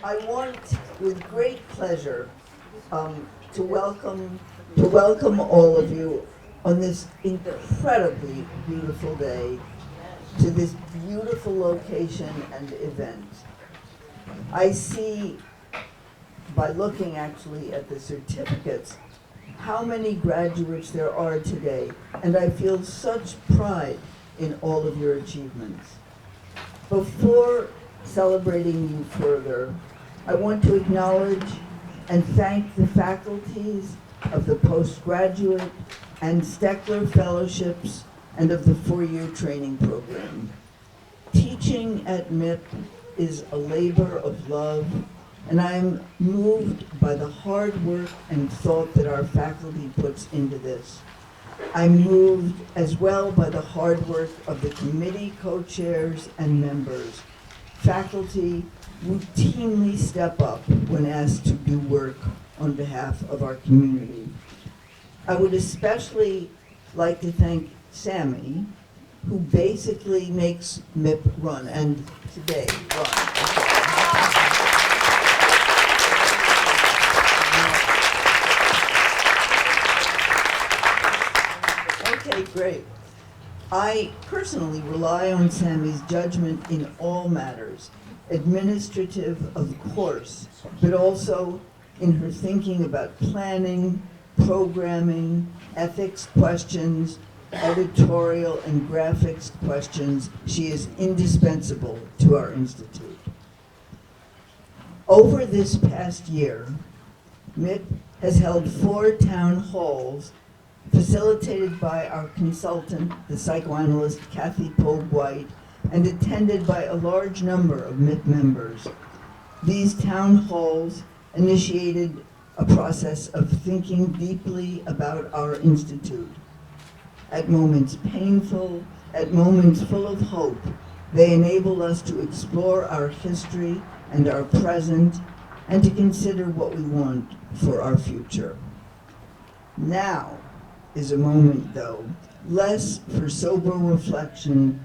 I want, with great pleasure, to welcome all of you on this incredibly beautiful day to this beautiful location and event. I see, by looking actually at the certificates, how many graduates there are today, and I feel such pride in all of your achievements. Before celebrating you further, I want to acknowledge and thank the faculties of the postgraduate and Steckler Fellowships and of the four-year training program. Teaching at MIP is a labor of love, and I am moved by the hard work and thought that our faculty puts into this. I'm moved as well by the hard work of the committee co-chairs and members. Faculty routinely step up when asked to do work on behalf of our community. I would especially like to thank Sammy, who basically makes MIP run, and today run. Okay, great. I personally rely on Sammy's judgment in all matters, administrative, of course, but also in her thinking about planning, programming, ethics questions, editorial and graphics questions. She is indispensable to our institute. Over this past year, MIP has held 4 town halls facilitated by our consultant, the psychoanalyst Kathy Pogue-White, and attended by a large number of MIP members. These town halls initiated a process of thinking deeply about our institute. At moments painful, at moments full of hope, they enable us to explore our history and our present, and to consider what we want for our future. Now is a moment, though, less for sober reflection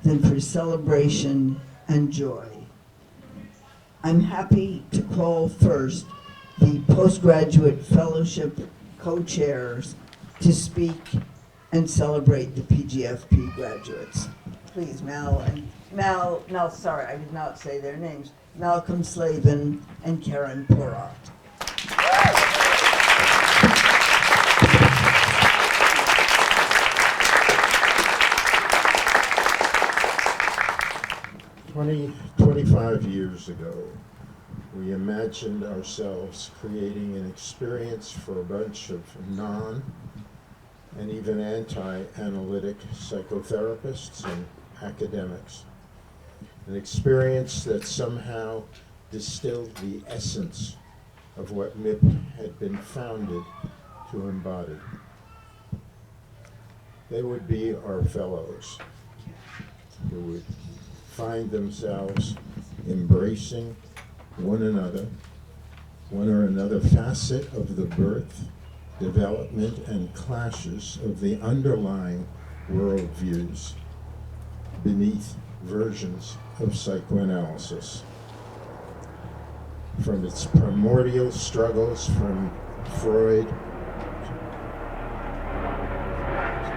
than for celebration and joy. I'm happy to call first the postgraduate fellowship co-chairs to speak and celebrate the PGFP graduates. Please, sorry, I did not say their names. Malcolm Slavin and Karen Porat. 25 years ago, we imagined ourselves creating an experience for a bunch of non- and even anti-analytic psychotherapists and academics. An experience that somehow distilled the essence of what MIP had been founded to embody. They would be our fellows, who would find themselves embracing one another, one or another facet of the birth, development, and clashes of the underlying worldviews beneath versions of psychoanalysis. From its primordial struggles from Freud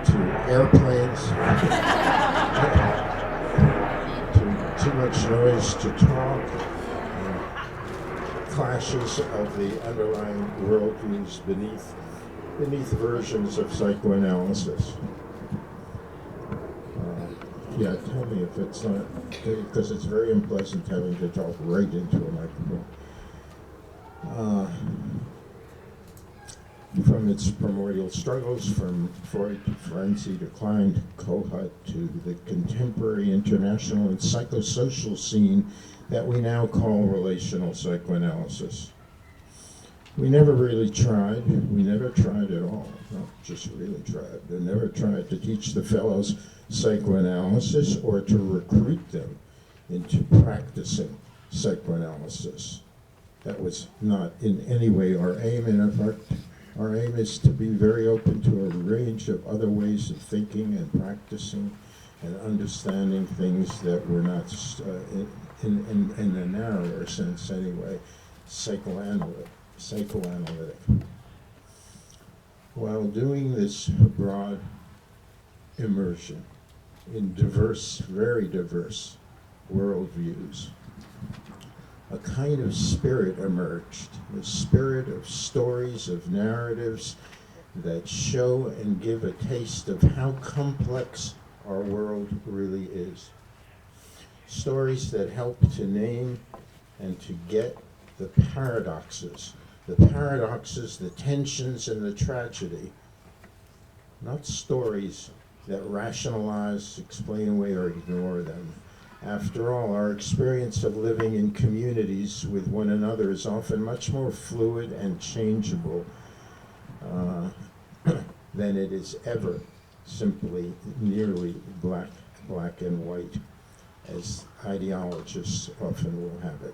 to airplanes, to too much noise to talk, clashes of the underlying worldviews beneath versions of psychoanalysis. Yeah, tell me if it's not, because it's very unpleasant having to talk right into a microphone. From its primordial struggles, from Freud to Ferenczi to Klein to Kohut to the contemporary international and psychosocial scene that we now call relational psychoanalysis. We never really tried, we never tried at all, not just really tried, we never tried to teach the fellows psychoanalysis or to recruit them into practicing psychoanalysis. That was not in any way our aim, and in fact, our aim is to be very open to a range of other ways of thinking and practicing and understanding things that were not, in a narrower sense anyway, psychoanalytic. While doing this broad immersion in diverse, very diverse worldviews, a kind of spirit emerged, the spirit of stories, of narratives that show and give a taste of how complex our world really is. Stories that help to name and to get the paradoxes, the tensions, and the tragedy. Not stories that rationalize, explain away, or ignore them. After all, our experience of living in communities with one another is often much more fluid and changeable than it is ever simply nearly black and white, as ideologists often will have it.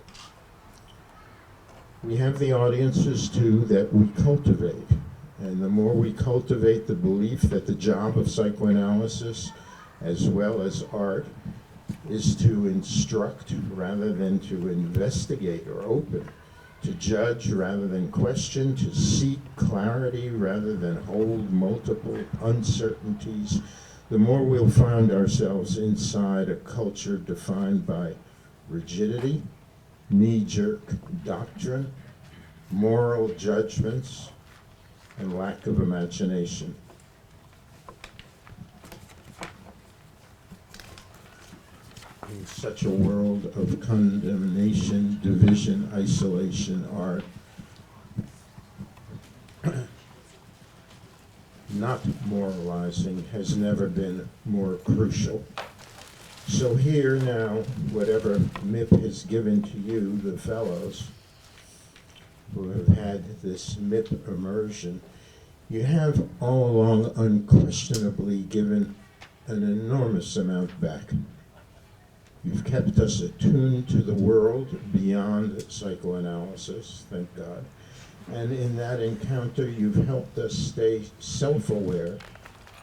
We have the audiences, too, that we cultivate. And the more we cultivate the belief that the job of psychoanalysis, as well as art, is to instruct rather than to investigate or open, to judge rather than question, to seek clarity rather than hold multiple uncertainties, the more we'll find ourselves inside a culture defined by rigidity, knee-jerk doctrine, moral judgments, and lack of imagination. In such a world of condemnation, division, isolation, art, not moralizing has never been more crucial. So here now, whatever MIP has given to you, the fellows who have had this MIP immersion, you have all along unquestionably given an enormous amount back. You've kept us attuned to the world beyond psychoanalysis, thank God. And in that encounter, you've helped us stay self-aware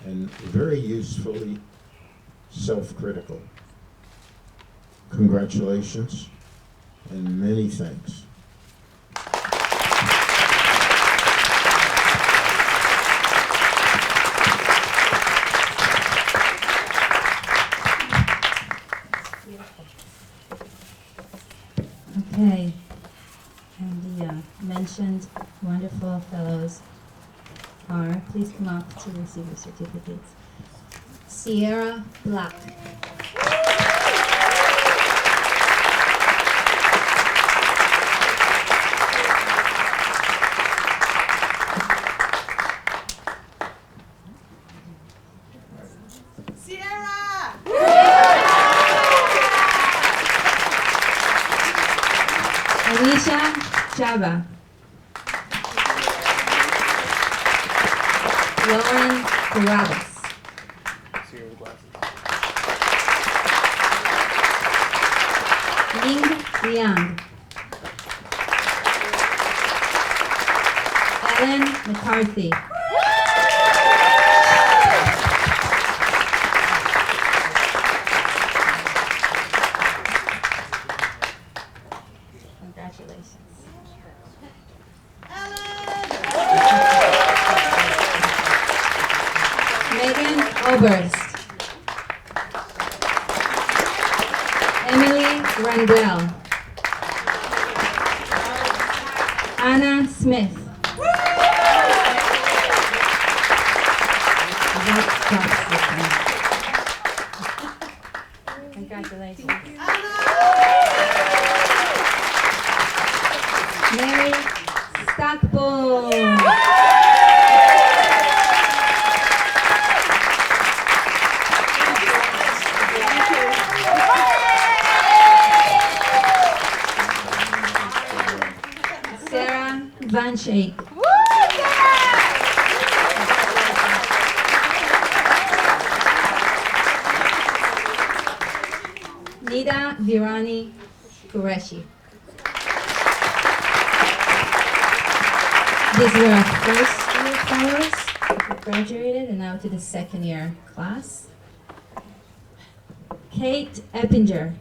and very usefully self-critical. Congratulations and many thanks. Okay, and the mentioned wonderful fellows are, please come up to receive your certificates. Sierra Black. Alicia Chava. Lauren Carabas. Ling Liang. Ellen McCarthy. Congratulations. Megan Oberst. Emily Randell. Anna Smith. Congratulations. Mary Stackpole. Sarah Van Schaik. Nida Virani Qureshi. These were our first year fellows who graduated, and now to the second year class. Kate Eppinger.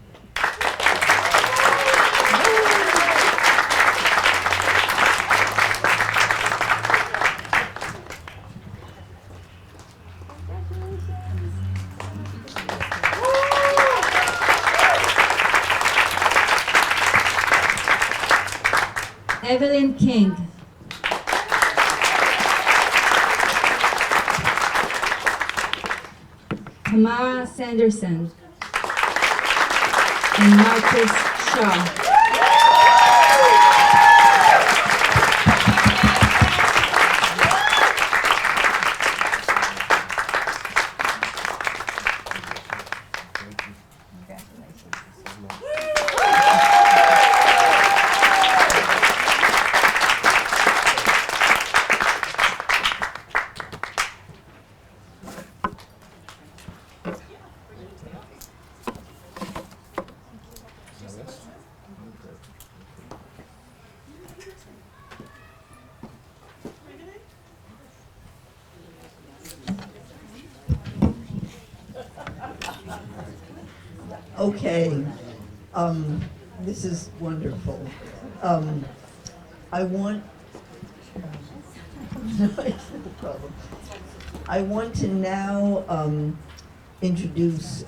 Evelyn King. Tamara Sanderson. And Marcus Shaw. Okay, this is wonderful. I want, no, it's not a problem. I want to now introduce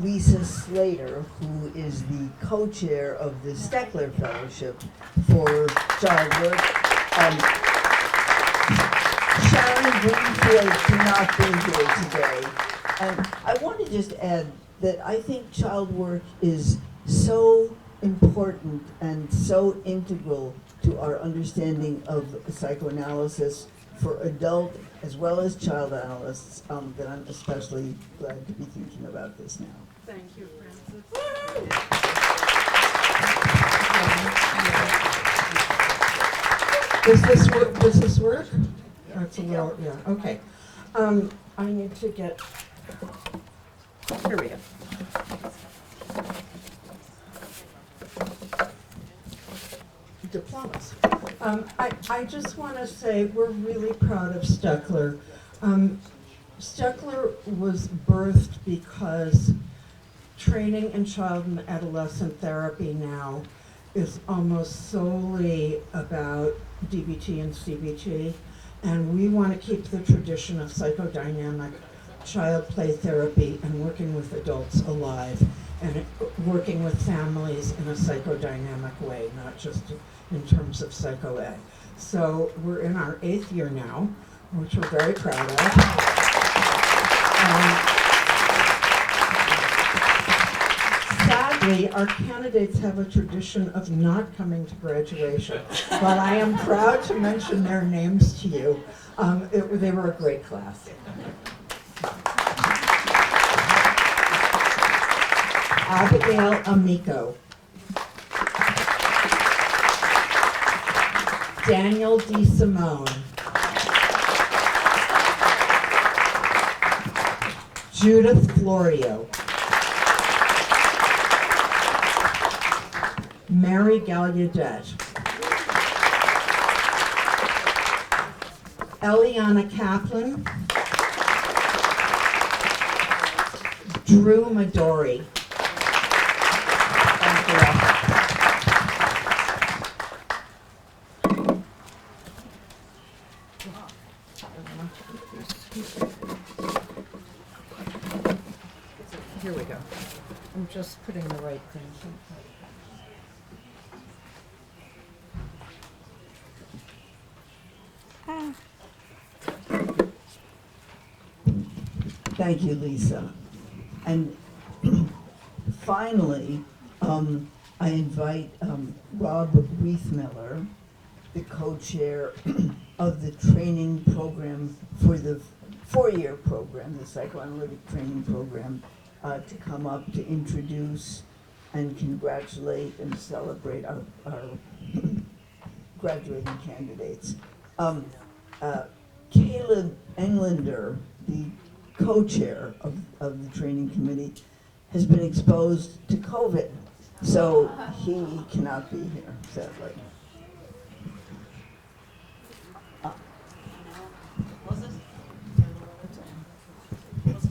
Lisa Slater, who is the co-chair of the Steckler Fellowship for Child Work. Sharon Greenfield cannot be here today. And I want to just add that I think child work is so important and so integral to our understanding of psychoanalysis for adult as well as child analysts that I'm especially glad to be thinking about this now. Thank you, Frances. Does this work? Does this work? That's a little, yeah, okay. I need to get, here we go. Diplomas. I just want to say we're really proud of Steckler. Steckler was birthed because training in child and adolescent therapy now is almost solely about DBT and CBT, and we want to keep the tradition of psychodynamic child play therapy and working with adults alive and working with families in a psychodynamic way, not just in terms of psycho-ed. So we're in our 8th year now, which we're very proud of. Sadly, our candidates have a tradition of not coming to graduation, but I am proud to mention their names to you. They were a great class. Abigail Amico. Daniel D. Simone. Judith Florio. Mary Gallaudet. Eliana Kaplan. Drew Midori. Here we go. I'm just putting the right things in. Thank you, Lisa. And finally, I invite Rob Reithmiller, the co-chair of the training program for the 4-year program, the psychoanalytic training program, to come up to introduce and congratulate and celebrate our graduating candidates. Caleb Englander, the co-chair of the training committee, has been exposed to COVID, so he cannot be here, sadly.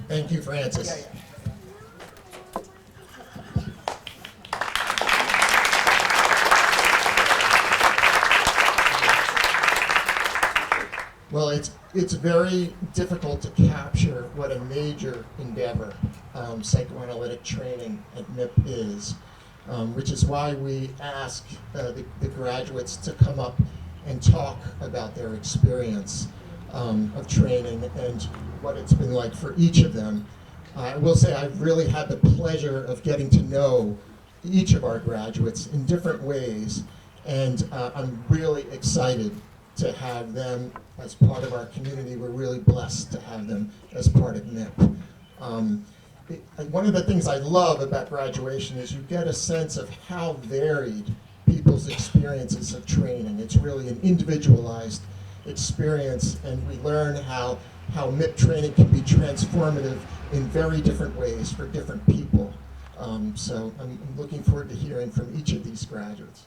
Thank you, Francis. Well, it's very difficult to capture what a major endeavor psychoanalytic training at MIP is, which is why we ask the graduates to come up and talk about their experience of training and what it's been like for each of them. I will say I've really had the pleasure of getting to know each of our graduates in different ways, and I'm really excited to have them as part of our community. We're really blessed to have them as part of MIP. One of the things I love about graduation is you get a sense of how varied people's experiences of training. It's really an individualized experience, and we learn how MIP training can be transformative in very different ways for different people. So I'm looking forward to hearing from each of these graduates.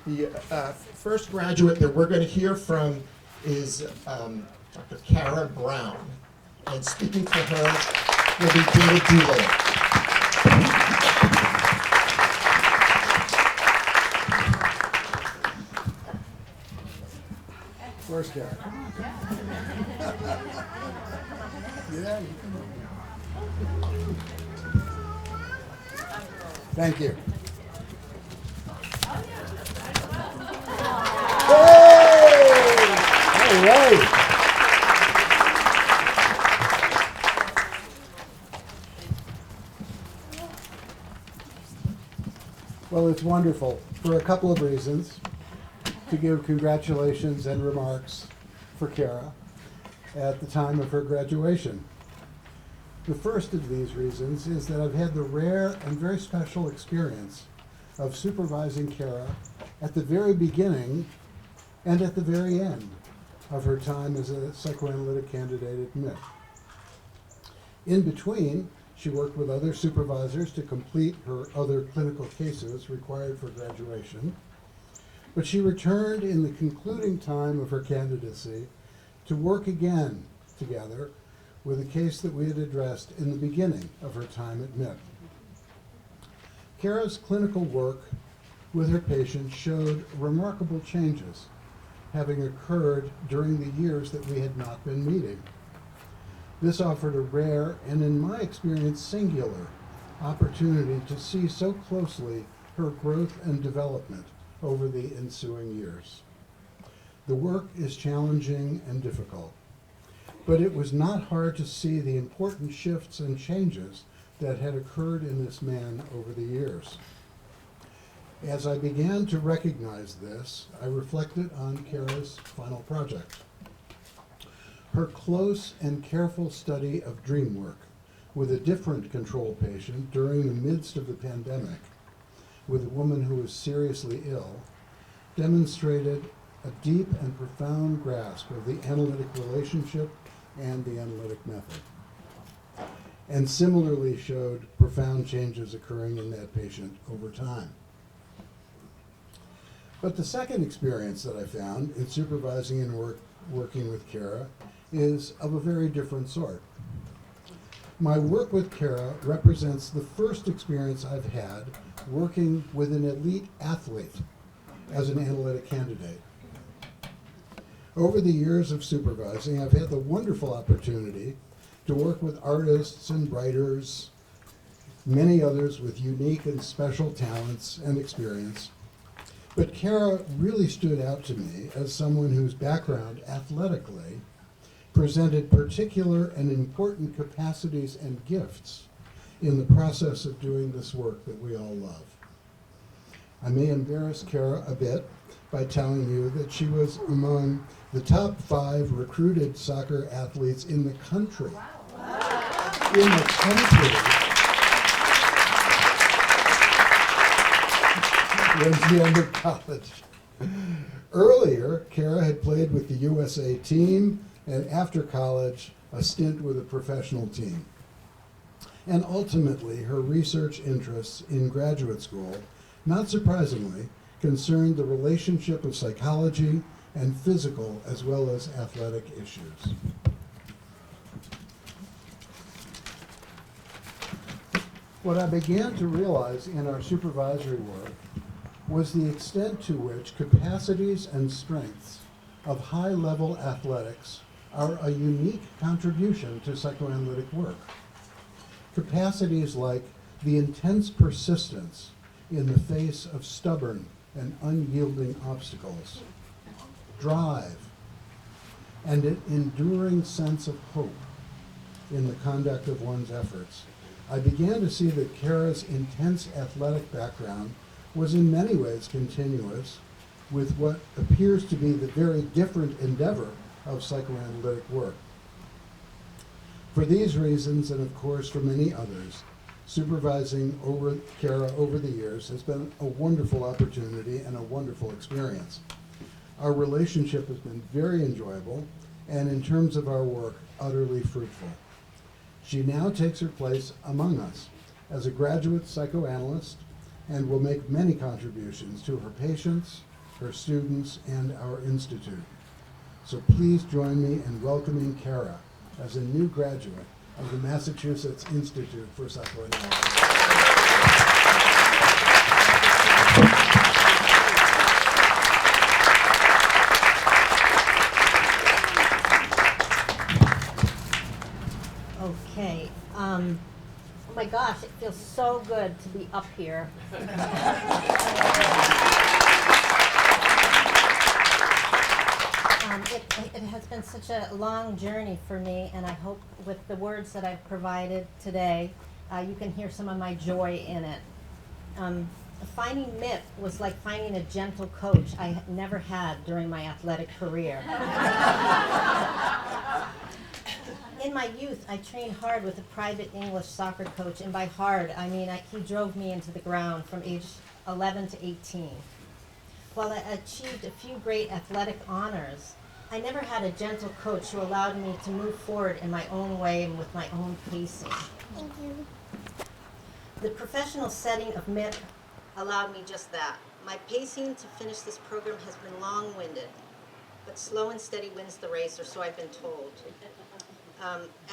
Yeah. The first graduate that we're going to hear from is Dr. Kara Brown, and speaking for her will be David Doolittle. Where's Kara? Yeah, you can. Thank you. All right. Well, it's wonderful for a couple of reasons to give congratulations and remarks for Kara at the time of her graduation. The first of these reasons is that I've had the rare and very special experience of supervising Kara at the very beginning and at the very end of her time as a psychoanalytic candidate at MIP. In between, she worked with other supervisors to complete her other clinical cases required for graduation, but she returned in the concluding time of her candidacy to work again together with a case that we had addressed in the beginning of her time at MIP. Kara's clinical work with her patients showed remarkable changes having occurred during the years that we had not been meeting. This offered a rare and, in my experience, singular opportunity to see so closely her growth and development over the ensuing years. The work is challenging and difficult, but it was not hard to see the important shifts and changes that had occurred in this man over the years. As I began to recognize this, I reflected on Kara's final project. Her close and careful study of dream work with a different control patient during the midst of the pandemic, with a woman who was seriously ill, demonstrated a deep and profound grasp of the analytic relationship and the analytic method, and similarly showed profound changes occurring in that patient over time. But the second experience that I found in supervising and working with Kara is of a very different sort. My work with Kara represents the first experience I've had working with an elite athlete as an analytic candidate. Over the years of supervising, I've had the wonderful opportunity to work with artists and writers, many others with unique and special talents and experience. But Kara really stood out to me as someone whose background athletically presented particular and important capacities and gifts in the process of doing this work that we all love. I may embarrass Kara a bit by telling you that she was among the top 5 recruited soccer athletes in the country. Wow. In the country. When she entered college. Earlier, Kara had played with the USA team, and after college, a stint with a professional team. And ultimately, her research interests in graduate school, not surprisingly, concerned the relationship of psychology and physical as well as athletic issues. What I began to realize in our supervisory work was the extent to which capacities and strengths of high-level athletics are a unique contribution to psychoanalytic work. Capacities like the intense persistence in the face of stubborn and unyielding obstacles, drive, and an enduring sense of hope in the conduct of one's efforts. I began to see that Kara's intense athletic background was in many ways continuous with what appears to be the very different endeavor of psychoanalytic work. For these reasons, and of course for many others, supervising Kara over the years has been a wonderful opportunity and a wonderful experience. Our relationship has been very enjoyable, and in terms of our work, utterly fruitful. She now takes her place among us as a graduate psychoanalyst and will make many contributions to her patients, her students, and our institute. So please join me in welcoming Kara as a new graduate of the Massachusetts Institute for Psychoanalysis. Okay. Oh my gosh, it feels so good to be up here. It has been such a long journey for me, and I hope with the words that I've provided today, you can hear some of my joy in it. Finding MIP was like finding a gentle coach I never had during my athletic career. In my youth, I trained hard with a private English soccer coach, and by hard, I mean he drove me into the ground from age 11 to 18. While I achieved a few great athletic honors, I never had a gentle coach who allowed me to move forward in my own way and with my own pacing. Thank you. The professional setting of MIP allowed me just that. My pacing to finish this program has been long-winded, but slow and steady wins the race, or so I've been told.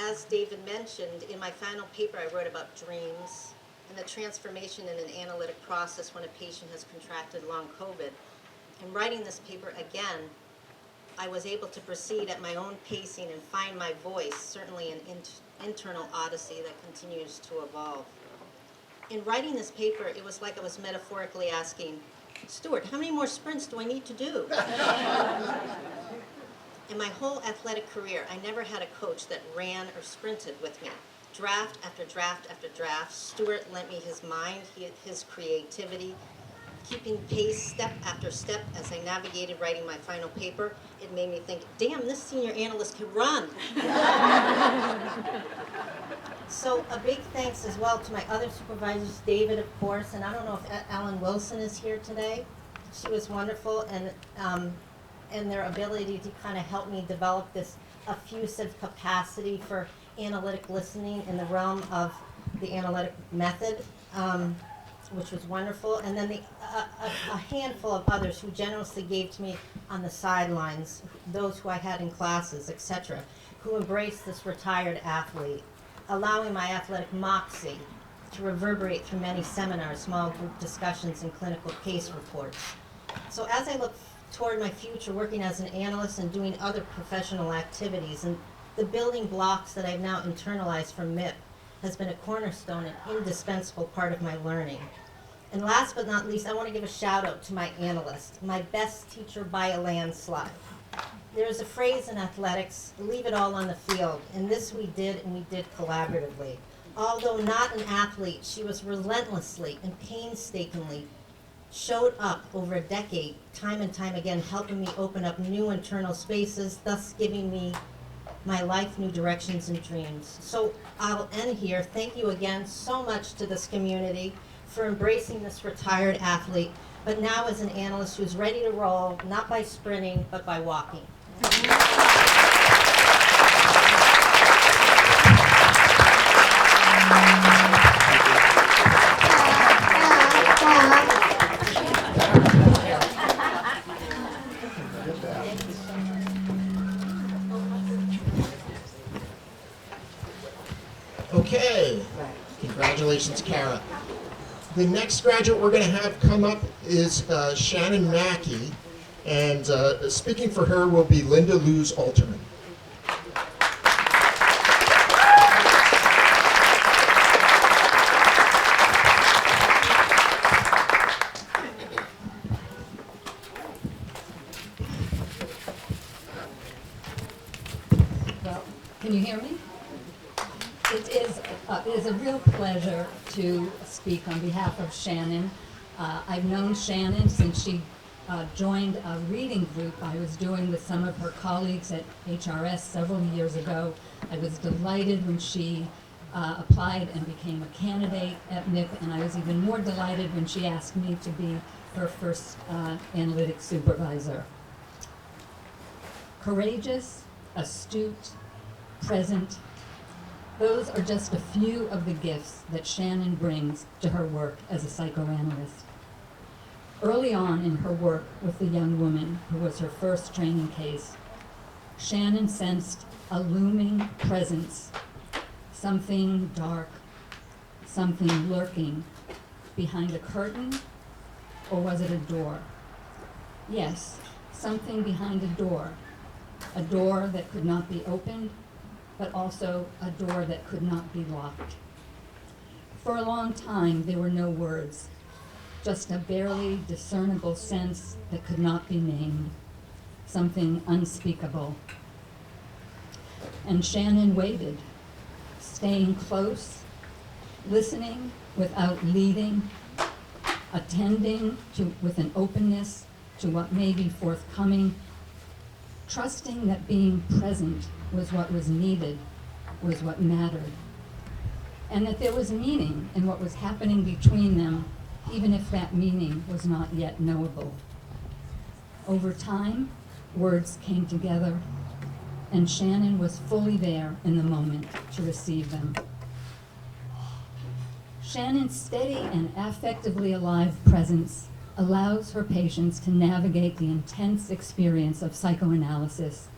As David mentioned, in my final paper I wrote about dreams and the transformation in an analytic process when a patient has contracted long COVID. In writing this paper again, I was able to proceed at my own pacing and find my voice, certainly an internal odyssey that continues to evolve. In writing this paper, it was like I was metaphorically asking, Stuart, how many more sprints do I need to do? In my whole athletic career, I never had a coach that ran or sprinted with me. Draft after draft after draft, Stuart lent me his mind, his creativity, keeping pace step after step as I navigated writing my final paper. It made me think, damn, this senior analyst can run. So a big thanks as well to my other supervisors, David, of course, and I don't know if Ellen Wilson is here today. She was wonderful, and their ability to kind of help me develop this effusive capacity for analytic listening in the realm of the analytic method, which was wonderful. And then a handful of others who generously gave to me on the sidelines, those who I had in classes, etc., who embraced this retired athlete, allowing my athletic moxie to reverberate through many seminars, small group discussions, and clinical case reports. So as I look toward my future working as an analyst and doing other professional activities, and the building blocks that I've now internalized from MIP has been a cornerstone and indispensable part of my learning. And last but not least, I want to give a shout out to my analyst, my best teacher by a landslide. There is a phrase in athletics, leave it all on the field, and this we did, and we did collaboratively. Although not an athlete, she was relentlessly and painstakingly showed up over a decade, time and time again, helping me open up new internal spaces, thus giving me my life new directions and dreams. So I'll end here. Thank you again so much to this community for embracing this retired athlete, but now as an analyst who's ready to roll, not by sprinting, but by walking. Okay, congratulations, Kara. The next graduate we're going to have come up is Shannon Mackey, And speaking for her will be Linda Luz Alterman. Well, can you hear me? It is a real pleasure to speak on behalf of Shannon. I've known Shannon since she joined a reading group I was doing with some of her colleagues at HRS several years ago. I was delighted when she applied and became a candidate at MIP, and I was even more delighted when she asked me to be her first analytics supervisor. Courageous, astute, present, those are just a few of the gifts that Shannon brings to her work as a psychoanalyst. Early on in her work with the young woman who was her first training case, Shannon sensed a looming presence, something dark, something lurking behind a curtain, or was it a door? Yes, something behind a door that could not be opened, but also a door that could not be locked. For a long time, there were no words, just a barely discernible sense that could not be named, something unspeakable. And Shannon waited, staying close, listening without leading, attending with an openness to what may be forthcoming, trusting that being present was what was needed, was what mattered, and that there was meaning in what was happening between them, even if that meaning was not yet knowable. Over time, words came together, and Shannon was fully there in the moment to receive them. Shannon's steady and affectively alive presence allows her patients to navigate the intense experience of psychoanalysis,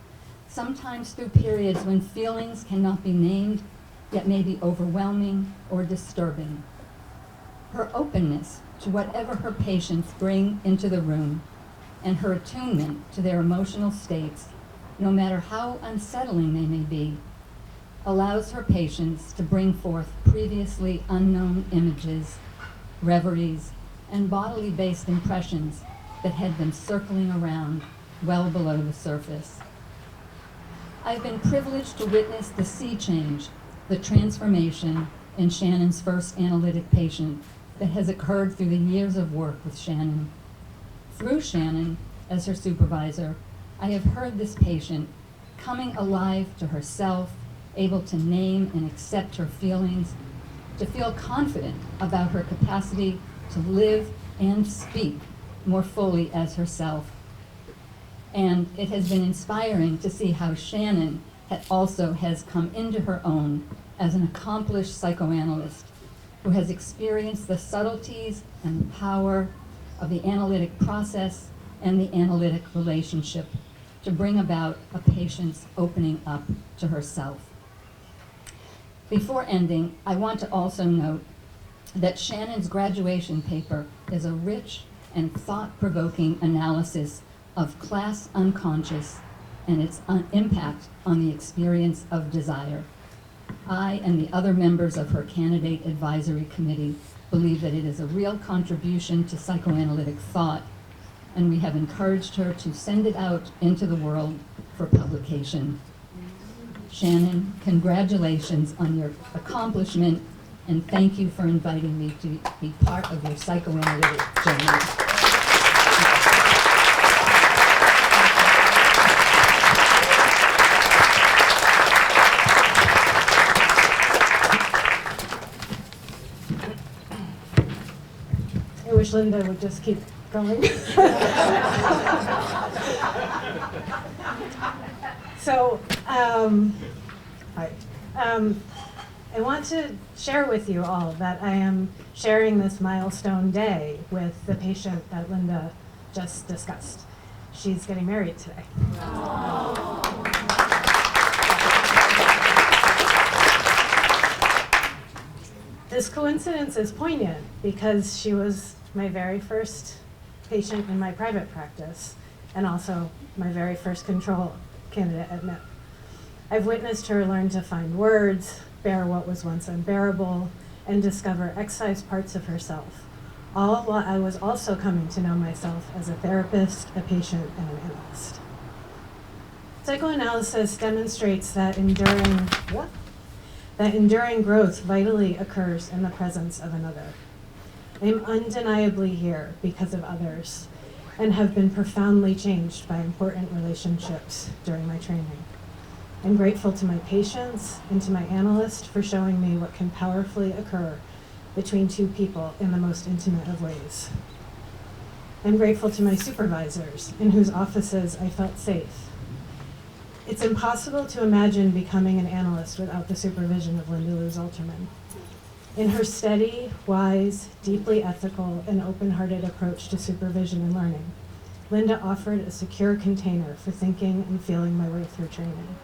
sometimes through periods when feelings cannot be named, yet may be overwhelming or disturbing. Her openness to whatever her patients bring into the room and her attunement to their emotional states, no matter how unsettling they may be, allows her patients to bring forth previously unknown images, reveries, and bodily-based impressions that had been circling around well below the surface. I've been privileged to witness the sea change, the transformation in Shannon's first analytic patient that has occurred through the years of work with Shannon. Through Shannon, as her supervisor, I have heard this patient coming alive to herself, able to name and accept her feelings, to feel confident about her capacity to live and speak more fully as herself. And it has been inspiring to see how Shannon also has come into her own as an accomplished psychoanalyst who has experienced the subtleties and the power of the analytic process and the analytic relationship to bring about a patient's opening up to herself. Before ending, I want to also note that Shannon's graduation paper is a rich and thought-provoking analysis of class unconscious and its impact on the experience of desire. I and the other members of her candidate advisory committee believe that it is a real contribution to psychoanalytic thought, and we have encouraged her to send it out into the world for publication. Shannon, congratulations on your accomplishment, and thank you for inviting me to be part of your psychoanalytic journey. I wish Linda would just keep going. So, hi. I want to share with you all that I am sharing this milestone day with the patient that Linda just discussed. She's getting married today. This coincidence is poignant because she was my very first patient in my private practice, and also my very first control candidate at MIP. I've witnessed her learn to find words, bear what was once unbearable, and discover excised parts of herself, all while I was also coming to know myself as a therapist, a patient, and an analyst. Psychoanalysis demonstrates that enduring growth vitally occurs in the presence of another. I am undeniably here because of others and have been profoundly changed by important relationships during my training. I'm grateful to my patients and to my analyst for showing me what can powerfully occur between two people in the most intimate of ways. I'm grateful to my supervisors, in whose offices I felt safe. It's impossible to imagine becoming an analyst without the supervision of Linda Luz-Alterman. In her steady, wise, deeply ethical, and open-hearted approach to supervision and learning, Linda offered a secure container for thinking and feeling my way through training.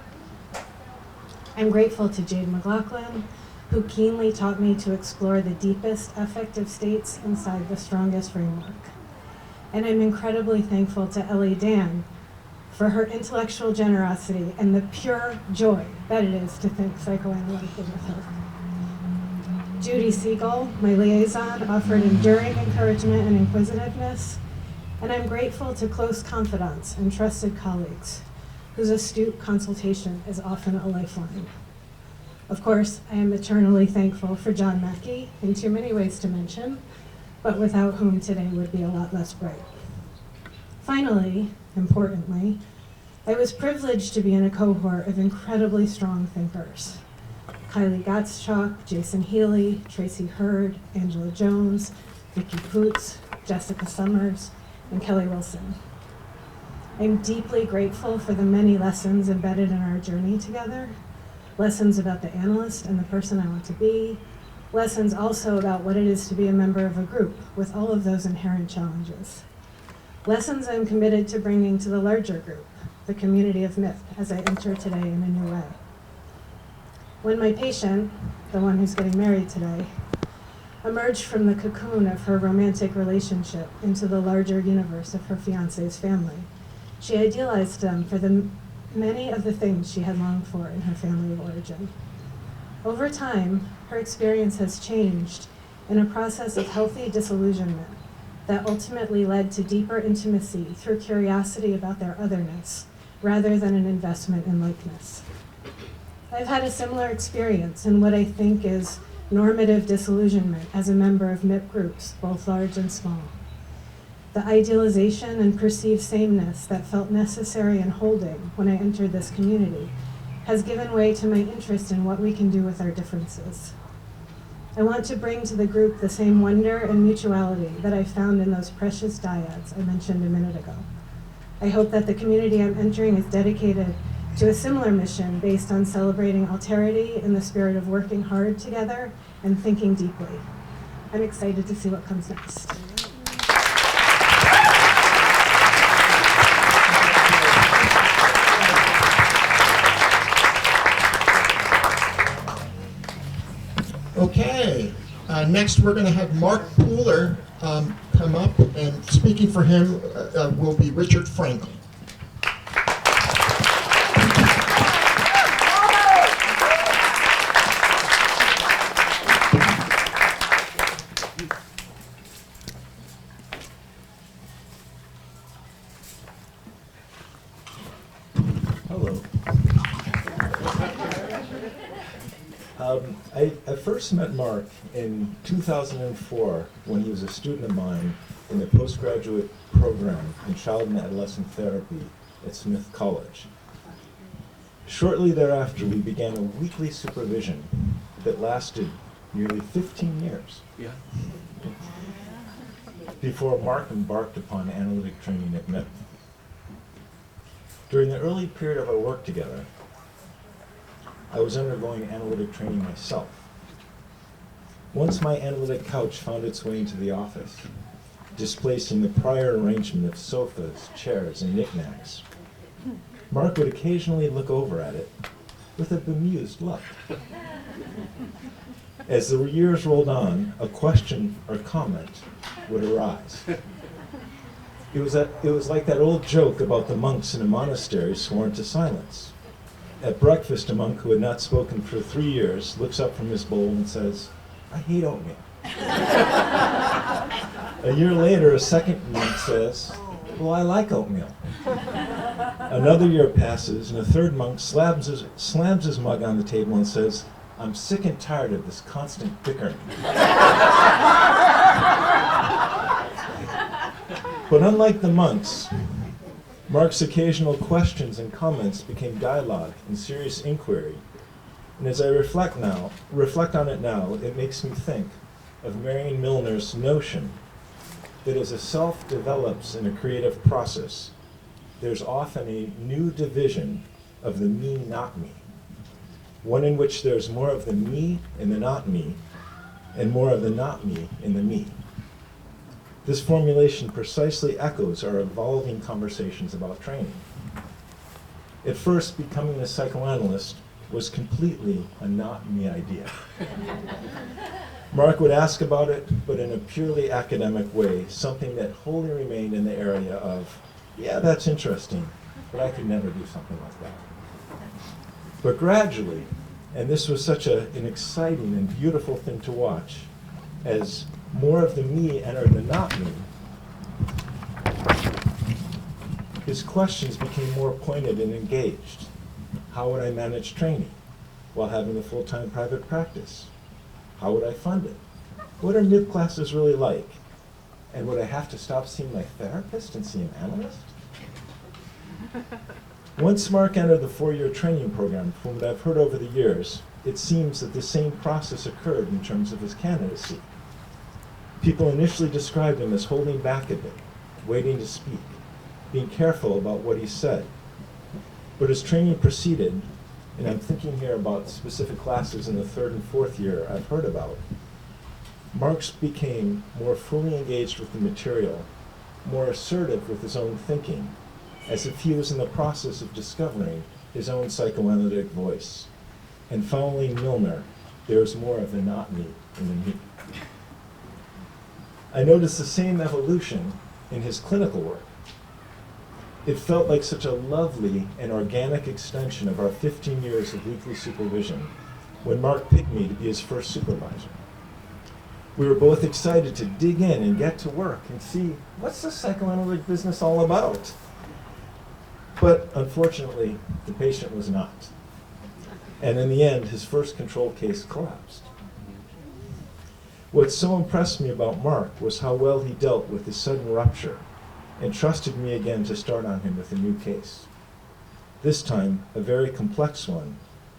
I'm grateful to Jade McLaughlin, who keenly taught me to explore the deepest affective states inside the strongest framework. And I'm incredibly thankful to Ellie Dan for her intellectual generosity and the pure joy that it is to think psychoanalytically with her. Judy Siegel, my liaison, offered enduring encouragement and inquisitiveness, and I'm grateful to close confidants and trusted colleagues whose astute consultation is often a lifeline. Of course, I am eternally thankful for John Mackey in too many ways to mention, but without whom today would be a lot less bright. Finally, importantly, I was privileged to be in a cohort of incredibly strong thinkers. Kylie Gottschalk, Jason Healy, Tracy Hurd, Angela Jones, Vicki Poots, Jessica Summers, and Kelly Wilson. I'm deeply grateful for the many lessons embedded in our journey together, lessons about the analyst and the person I want to be, lessons also about what it is to be a member of a group with all of those inherent challenges. Lessons I'm committed to bringing to the larger group, the community of MIP, as I enter today in a new way. When my patient, the one who's getting married today, emerged from the cocoon of her romantic relationship into the larger universe of her fiance's family, she idealized them for the many of the things she had longed for in her family of origin. Over time, her experience has changed in a process of healthy disillusionment that ultimately led to deeper intimacy through curiosity about their otherness, rather than an investment in likeness. I've had a similar experience in what I think is normative disillusionment as a member of MIP groups, both large and small. The idealization and perceived sameness that felt necessary and holding when I entered this community has given way to my interest in what we can do with our differences. I want to bring to the group the same wonder and mutuality that I found in those precious dyads I mentioned a minute ago. I hope that the community I'm entering is dedicated to a similar mission based on celebrating alterity in the spirit of working hard together and thinking deeply. I'm excited to see what comes next. Okay, next we're going to have Mark Pooler come up, and speaking for him will be Richard Franklin. Hello. I first met Mark in 2004 when he was a student of mine in the postgraduate program in child and adolescent therapy at Smith College. Shortly thereafter, we began a weekly supervision that lasted nearly 15 years before Mark embarked upon analytic training at MIP. During the early period of our work together, I was undergoing analytic training myself. Once my analytic couch found its way into the office, displacing the prior arrangement of sofas, chairs, and knickknacks, Mark would occasionally look over at it with a bemused look. As the years rolled on, a question or comment would arise. It was like that old joke about the monks in a monastery sworn to silence. At breakfast, a monk who had not spoken for 3 years looks up from his bowl and says, "I hate oatmeal." A year later, a second monk says, "Well, I like oatmeal." Another year passes, and a third monk slams his mug on the table and says, "I'm sick and tired of this constant bickering." But unlike the monks, Mark's occasional questions and comments became dialogue and serious inquiry. And as I reflect on it now, it makes me think of Marion Milner's notion that as a self develops in a creative process, there's often a new division of the me, not me. One in which there's more of the me in the not me, and more of the not me in the me. This formulation precisely echoes our evolving conversations about training. At first, becoming a psychoanalyst was completely a not me idea. Mark would ask about it, but in a purely academic way, something that wholly remained in the area of, yeah, that's interesting, but I could never do something like that. But gradually, and this was such an exciting and beautiful thing to watch, as more of the me entered the not me, his questions became more pointed and engaged. How would I manage training while having a full-time private practice? How would I fund it? What are MIP classes really like? And would I have to stop seeing my therapist and see an analyst? Once Mark entered the 4-year training program, from what I've heard over the years, it seems that the same process occurred in terms of his candidacy. People initially described him as holding back a bit, waiting to speak, being careful about what he said. But as training proceeded, and I'm thinking here about specific classes in the 3rd and 4th year I've heard about, Marx became more fully engaged with the material, more assertive with his own thinking, as if he was in the process of discovering his own psychoanalytic voice. And following Milner, there was more of the not me in the me. I noticed the same evolution in his clinical work. It felt like such a lovely and organic extension of our 15 years of weekly supervision when Mark picked me to be his first supervisor. We were both excited to dig in and get to work and see what's the psychoanalytic business all about. But unfortunately, the patient was not. And in the end, his first control case collapsed. What so impressed me about Mark was how well he dealt with his sudden rupture and trusted me again to start on him with a new case. This time, a very complex one,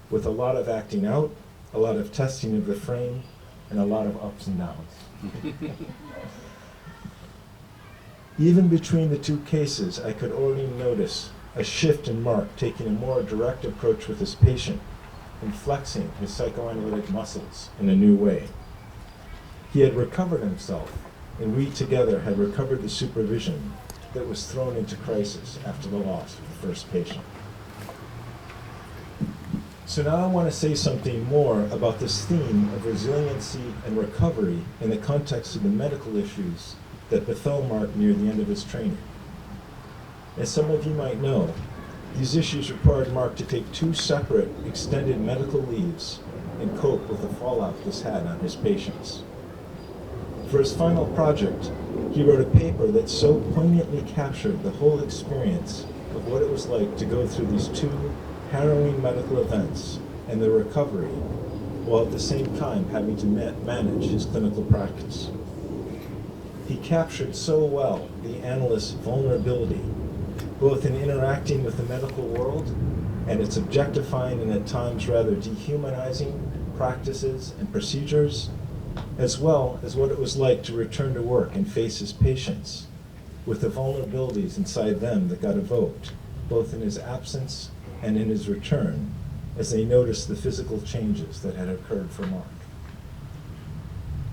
with a lot of acting out, a lot of testing of the frame, and a lot of ups and downs. Even between the two cases, I could already notice a shift in Mark taking a more direct approach with his patient and flexing his psychoanalytic muscles in a new way. He had recovered himself, and we together had recovered the supervision that was thrown into crisis after the loss of the first patient. So now I want to say something more about this theme of resiliency and recovery in the context of the medical issues that befell Mark near the end of his training. As some of you might know, these issues required Mark to take 2 separate extended medical leaves and cope with the fallout this had on his patients. For his final project, he wrote a paper that so poignantly captured the whole experience of what it was like to go through these 2 harrowing medical events and the recovery, while at the same time having to manage his clinical practice. He captured so well the analyst's vulnerability, both in interacting with the medical world and its objectifying and at times rather dehumanizing practices and procedures, as well as what it was like to return to work and face his patients, with the vulnerabilities inside them that got evoked, both in his absence and in his return, as they noticed the physical changes that had occurred for Mark.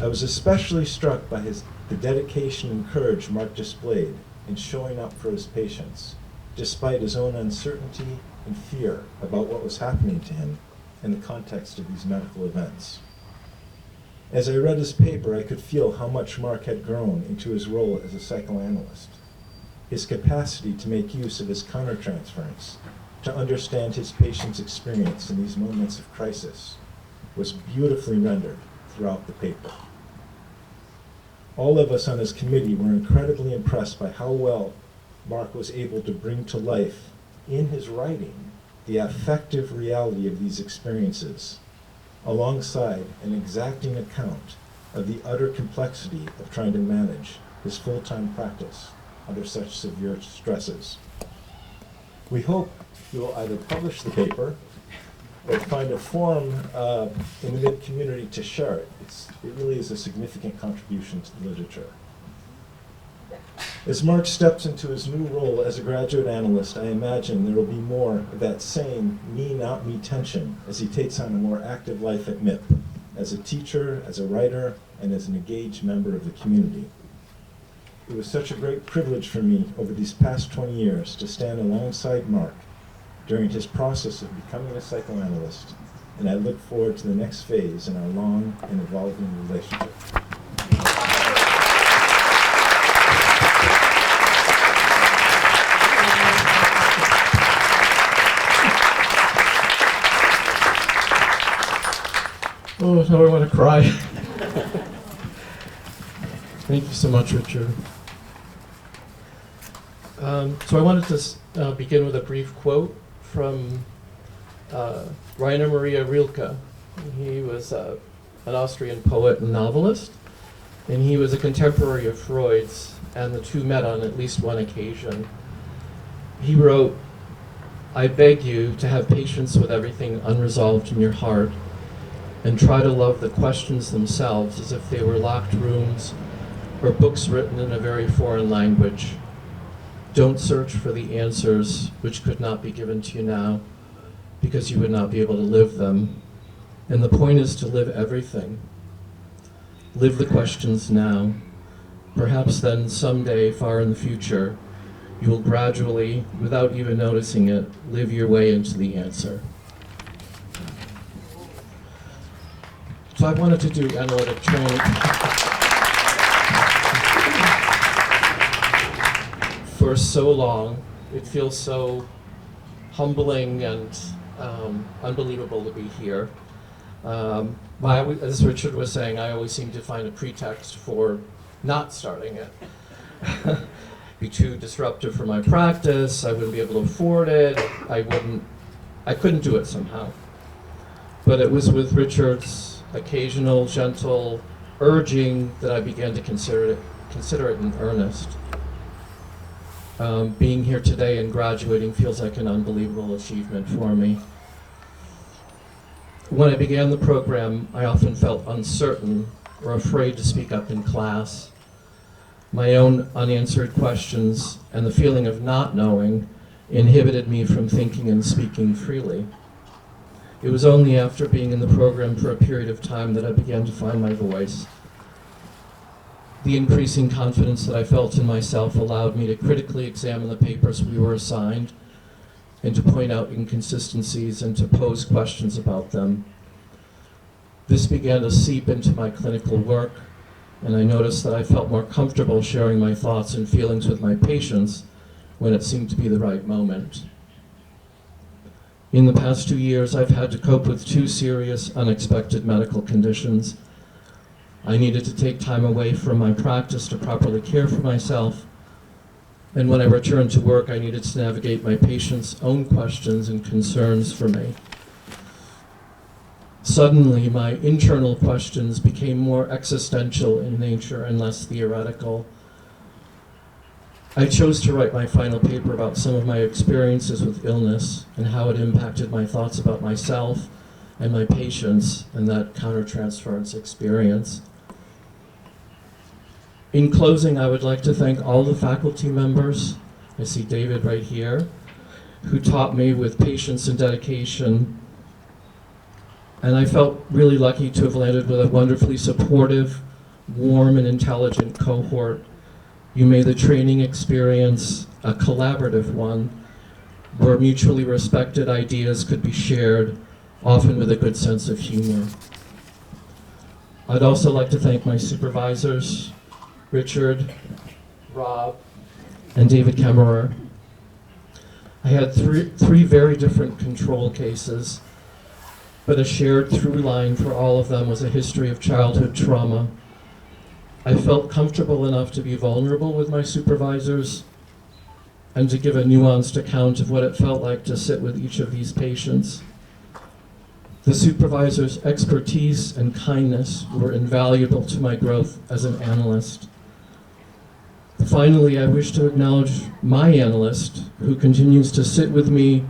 I was especially struck by the dedication and courage Mark displayed in showing up for his patients, despite his own uncertainty and fear about what was happening to him in the context of these medical events. As I read his paper, I could feel how much Mark had grown into his role as a psychoanalyst. his capacity to make use of his countertransference, to understand his patient's experience in these moments of crisis, was beautifully rendered throughout the paper. All of us on his committee were incredibly impressed by how well Mark was able to bring to life in his writing the affective reality of these experiences, alongside an exacting account of the utter complexity of trying to manage his full-time practice under such severe stresses. We hope you will either publish the paper or find a forum in the MIP community to share it. It really is a significant contribution to the literature. As Mark steps into his new role as a graduate analyst, I imagine there will be more of that same me, not me tension as he takes on a more active life at MIP, as a teacher, as a writer, and as an engaged member of the community. It was such a great privilege for me over these past 20 years to stand alongside Mark during his process of becoming a psychoanalyst, and I look forward to the next phase in our long and evolving relationship. Oh, now I want to cry. Thank you so much, Richard. So I wanted to begin with a brief quote from Rainer Maria Rilke. He was an Austrian poet and novelist, and he was a contemporary of Freud's, and the two met on at least one occasion. He wrote, "I beg you to have patience with everything unresolved in your heart, and try to love the questions themselves as if they were locked rooms or books written in a very foreign language. Don't search for the answers which could not be given to you now, because you would not be able to live them. And the point is to live everything. Live the questions now. Perhaps then someday, far in the future, you will gradually, without even noticing it, live your way into the answer." So I wanted to do analytic training. For so long, it feels so humbling and unbelievable to be here. As Richard was saying, I always seem to find a pretext for not starting it. Be too disruptive for my practice, I wouldn't be able to afford it, I couldn't do it somehow. But it was with Richard's occasional, gentle urging that I began to consider it in earnest. Being here today and graduating feels like an unbelievable achievement for me. When I began the program, I often felt uncertain or afraid to speak up in class. My own unanswered questions and the feeling of not knowing inhibited me from thinking and speaking freely. It was only after being in the program for a period of time that I began to find my voice. The increasing confidence that I felt in myself allowed me to critically examine the papers we were assigned and to point out inconsistencies and to pose questions about them. This began to seep into my clinical work, and I noticed that I felt more comfortable sharing my thoughts and feelings with my patients when it seemed to be the right moment. In the past 2 years, I've had to cope with 2 serious, unexpected medical conditions. I needed to take time away from my practice to properly care for myself, and when I returned to work, I needed to navigate my patients' own questions and concerns for me. Suddenly, my internal questions became more existential in nature and less theoretical. I chose to write my final paper about some of my experiences with illness and how it impacted my thoughts about myself and my patients and that countertransference experience. In closing, I would like to thank all the faculty members, I see David right here, who taught me with patience and dedication. And I felt really lucky to have landed with a wonderfully supportive, warm, and intelligent cohort. You made the training experience a collaborative one, where mutually respected ideas could be shared, often with a good sense of humor. I'd also like to thank my supervisors, Richard, Rob, and David Kemmerer. I had three very different control cases, but a shared through line for all of them was a history of childhood trauma. I felt comfortable enough to be vulnerable with my supervisors and to give a nuanced account of what it felt like to sit with each of these patients. The supervisor's expertise and kindness were invaluable to my growth as an analyst. Finally, I wish to acknowledge my analyst, who continues to sit with me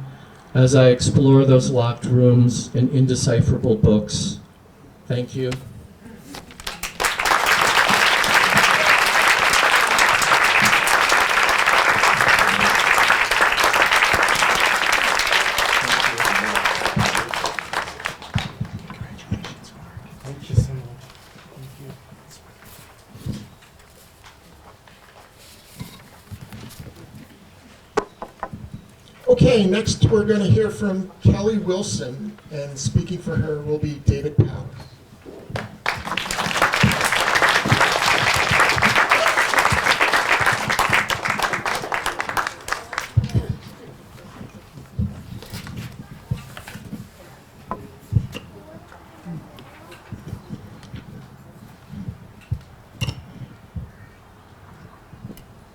as I explore those locked rooms and indecipherable books. Thank you. Thank you so much. Thank you. Okay, next we're going to hear from Kelly Wilson, and speaking for her will be David Powell.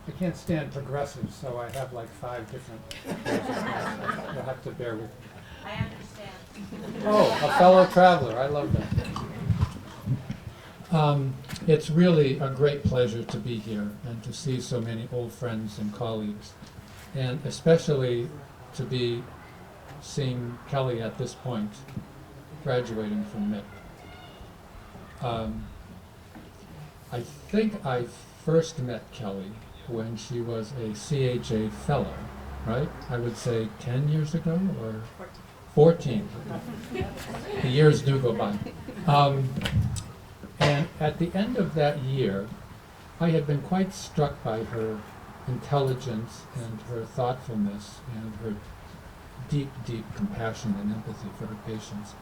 I can't stand progressives, so I have like 5 different. You'll have to bear with me. I understand. Oh, a fellow traveler. I love that. It's really a great pleasure to be here and to see so many old friends and colleagues, and especially to be seeing Kelly at this point, graduating from MIP. I think I first met Kelly when she was a CHA fellow, right? I would say 10 years ago or 14. The years do go by. And at the end of that year, I had been quite struck by her intelligence and her thoughtfulness and her deep, deep compassion and empathy for her patients.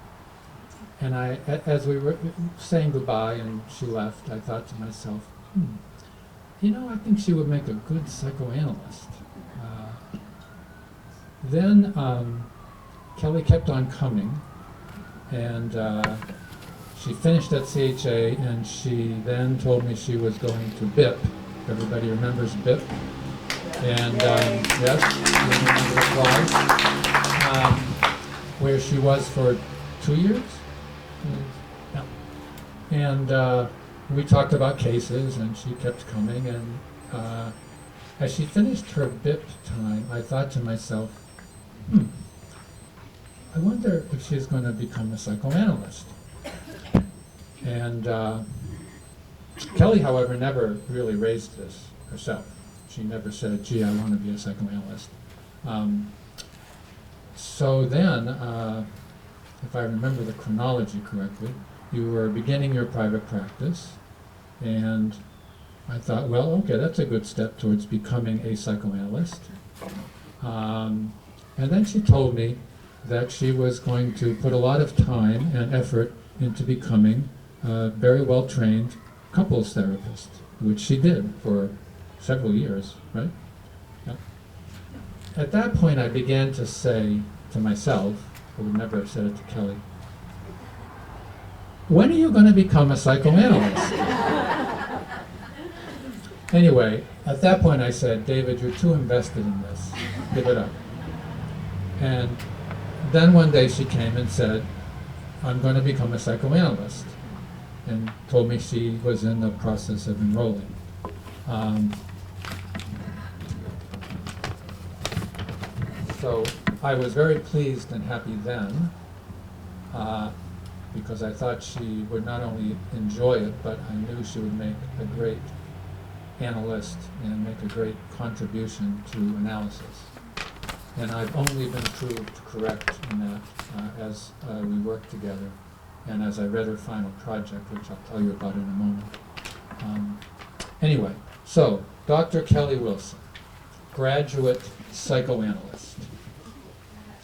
And as we were saying goodbye and she left, I thought to myself, I think she would make a good psychoanalyst. Then Kelly kept on coming, and she finished at CHA, and she then told me she was going to BIP. Everybody remembers BIP? And yes, where she was for 2 years? Yeah. And we talked about cases, and she kept coming, and as she finished her BIP time, I thought to myself, I wonder if she's going to become a psychoanalyst. And Kelly, however, never really raised this herself. She never said, gee, I want to be a psychoanalyst. So then, if I remember the chronology correctly, you were beginning your private practice, and I thought, well, okay, that's a good step towards becoming a psychoanalyst. And then she told me that she was going to put a lot of time and effort into becoming a very well-trained couples therapist, which she did for several years, right? Yep. At that point, I began to say to myself, I would never have said it to Kelly, when are you going to become a psychoanalyst? Anyway, at that point I said, David, you're too invested in this. Give it up. And then one day she came and said, I'm going to become a psychoanalyst, and told me she was in the process of enrolling. So I was very pleased and happy then, because I thought she would not only enjoy it, but I knew she would make a great analyst and make a great contribution to analysis. And I've only been proved correct in that as we worked together and as I read her final project, which I'll tell you about in a moment. Anyway, so Dr. Kelly Wilson, graduate psychoanalyst.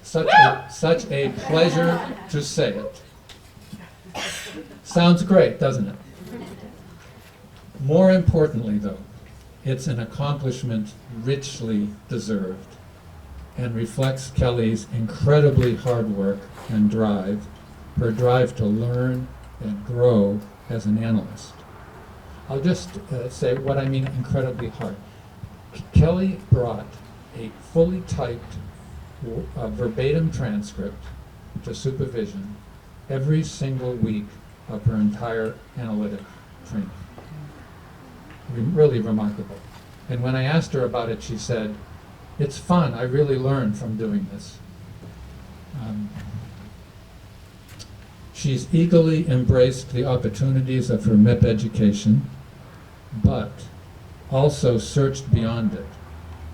Such a pleasure to say it. Sounds great, doesn't it? More importantly, though, It's an accomplishment richly deserved and reflects Kelly's incredibly hard work and drive, her drive to learn and grow as an analyst. I'll just say what I mean incredibly hard. Kelly brought a fully typed verbatim transcript to supervision every single week of her entire analytic training. Really remarkable. And when I asked her about it, she said, "It's fun, I really learned from doing this." She's eagerly embraced the opportunities of her MIP education, but also searched beyond it,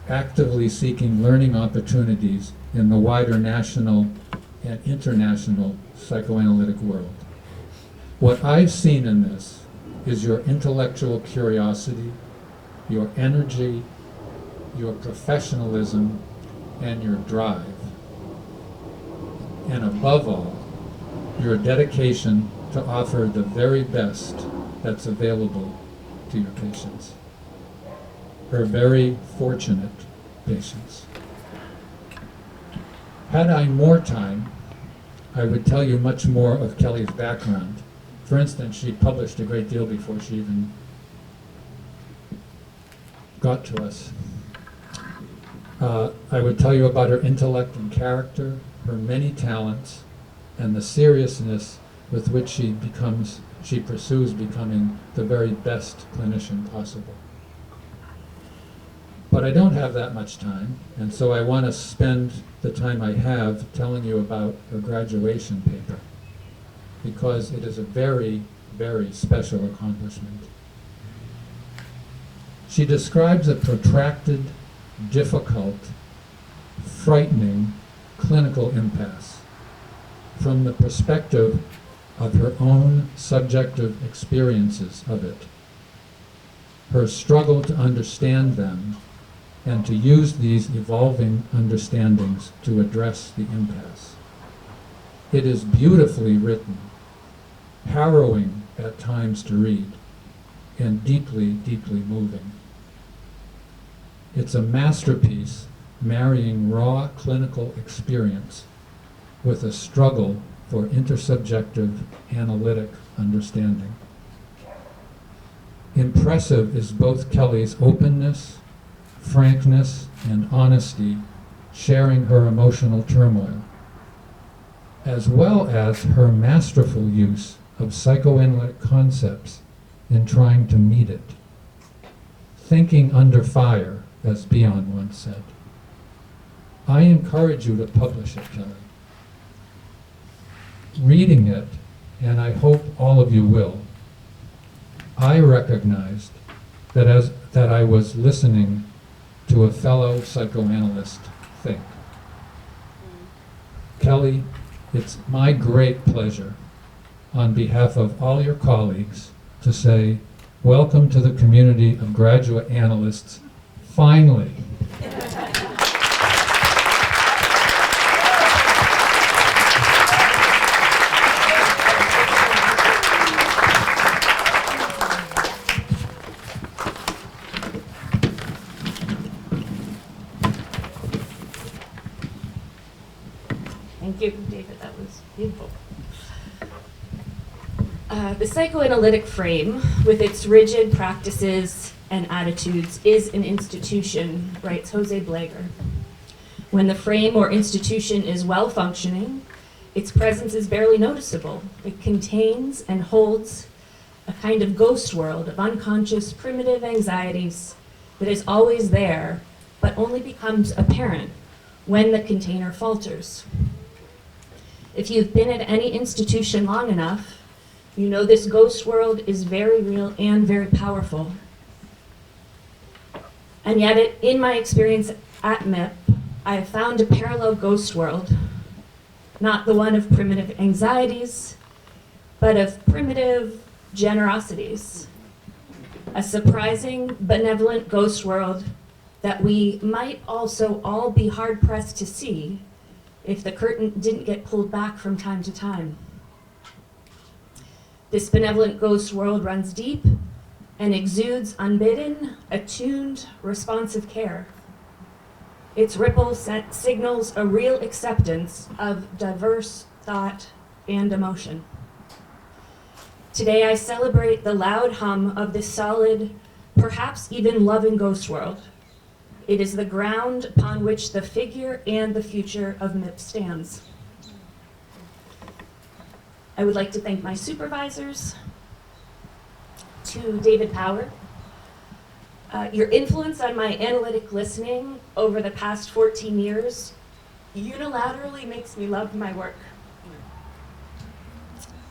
actively seeking learning opportunities in the wider national and international psychoanalytic world. What I've seen in this is your intellectual curiosity, your energy, your professionalism, and your drive. And above all, your dedication to offer the very best that's available to your patients. Her very fortunate patients. Had I more time, I would tell you much more of Kelly's background. For instance, she published a great deal before she even got to us. I would tell you about her intellect and character, her many talents, and the seriousness with which she pursues becoming the very best clinician possible. But I don't have that much time, and so I want to spend the time I have telling you about her graduation paper, because it is a very, very special accomplishment. She describes a protracted, difficult, frightening clinical impasse from the perspective of her own subjective experiences of it, her struggle to understand them, and to use these evolving understandings to address the impasse. It is beautifully written, harrowing at times to read, and deeply, deeply moving. It's a masterpiece marrying raw clinical experience with a struggle for intersubjective analytic understanding. Impressive is both Kelly's openness, frankness, and honesty, sharing her emotional turmoil, as well as her masterful use of psychoanalytic concepts in trying to meet it. Thinking under fire, as Bion once said. I encourage you to publish it, Kelly. Reading it, and I hope all of you will, I recognized that I was listening to a fellow psychoanalyst think. Kelly, it's my great pleasure, on behalf of all your colleagues, to say, welcome to the community of graduate analysts, finally. Thank you, David. That was beautiful. The psychoanalytic frame, with its rigid practices and attitudes, is an institution, writes Jose Blager. When the frame or institution is well functioning, its presence is barely noticeable. It contains and holds a kind of ghost world of unconscious, primitive anxieties that is always there, but only becomes apparent when the container falters. If you've been at any institution long enough, you know this ghost world is very real and very powerful. And yet, in my experience at MIP, I have found a parallel ghost world, not the one of primitive anxieties, but of primitive generosities. A surprising, benevolent ghost world that we might also all be hard-pressed to see if the curtain didn't get pulled back from time to time. This benevolent ghost world runs deep and exudes unbidden, attuned, responsive care. Its ripple signals a real acceptance of diverse thought and emotion. Today I celebrate the loud hum of this solid, perhaps even loving ghost world. It is the ground upon which the figure and the future of MIP stands. I would like to thank my supervisors, to David Power. Your influence on my analytic listening over the past 14 years unilaterally makes me love my work.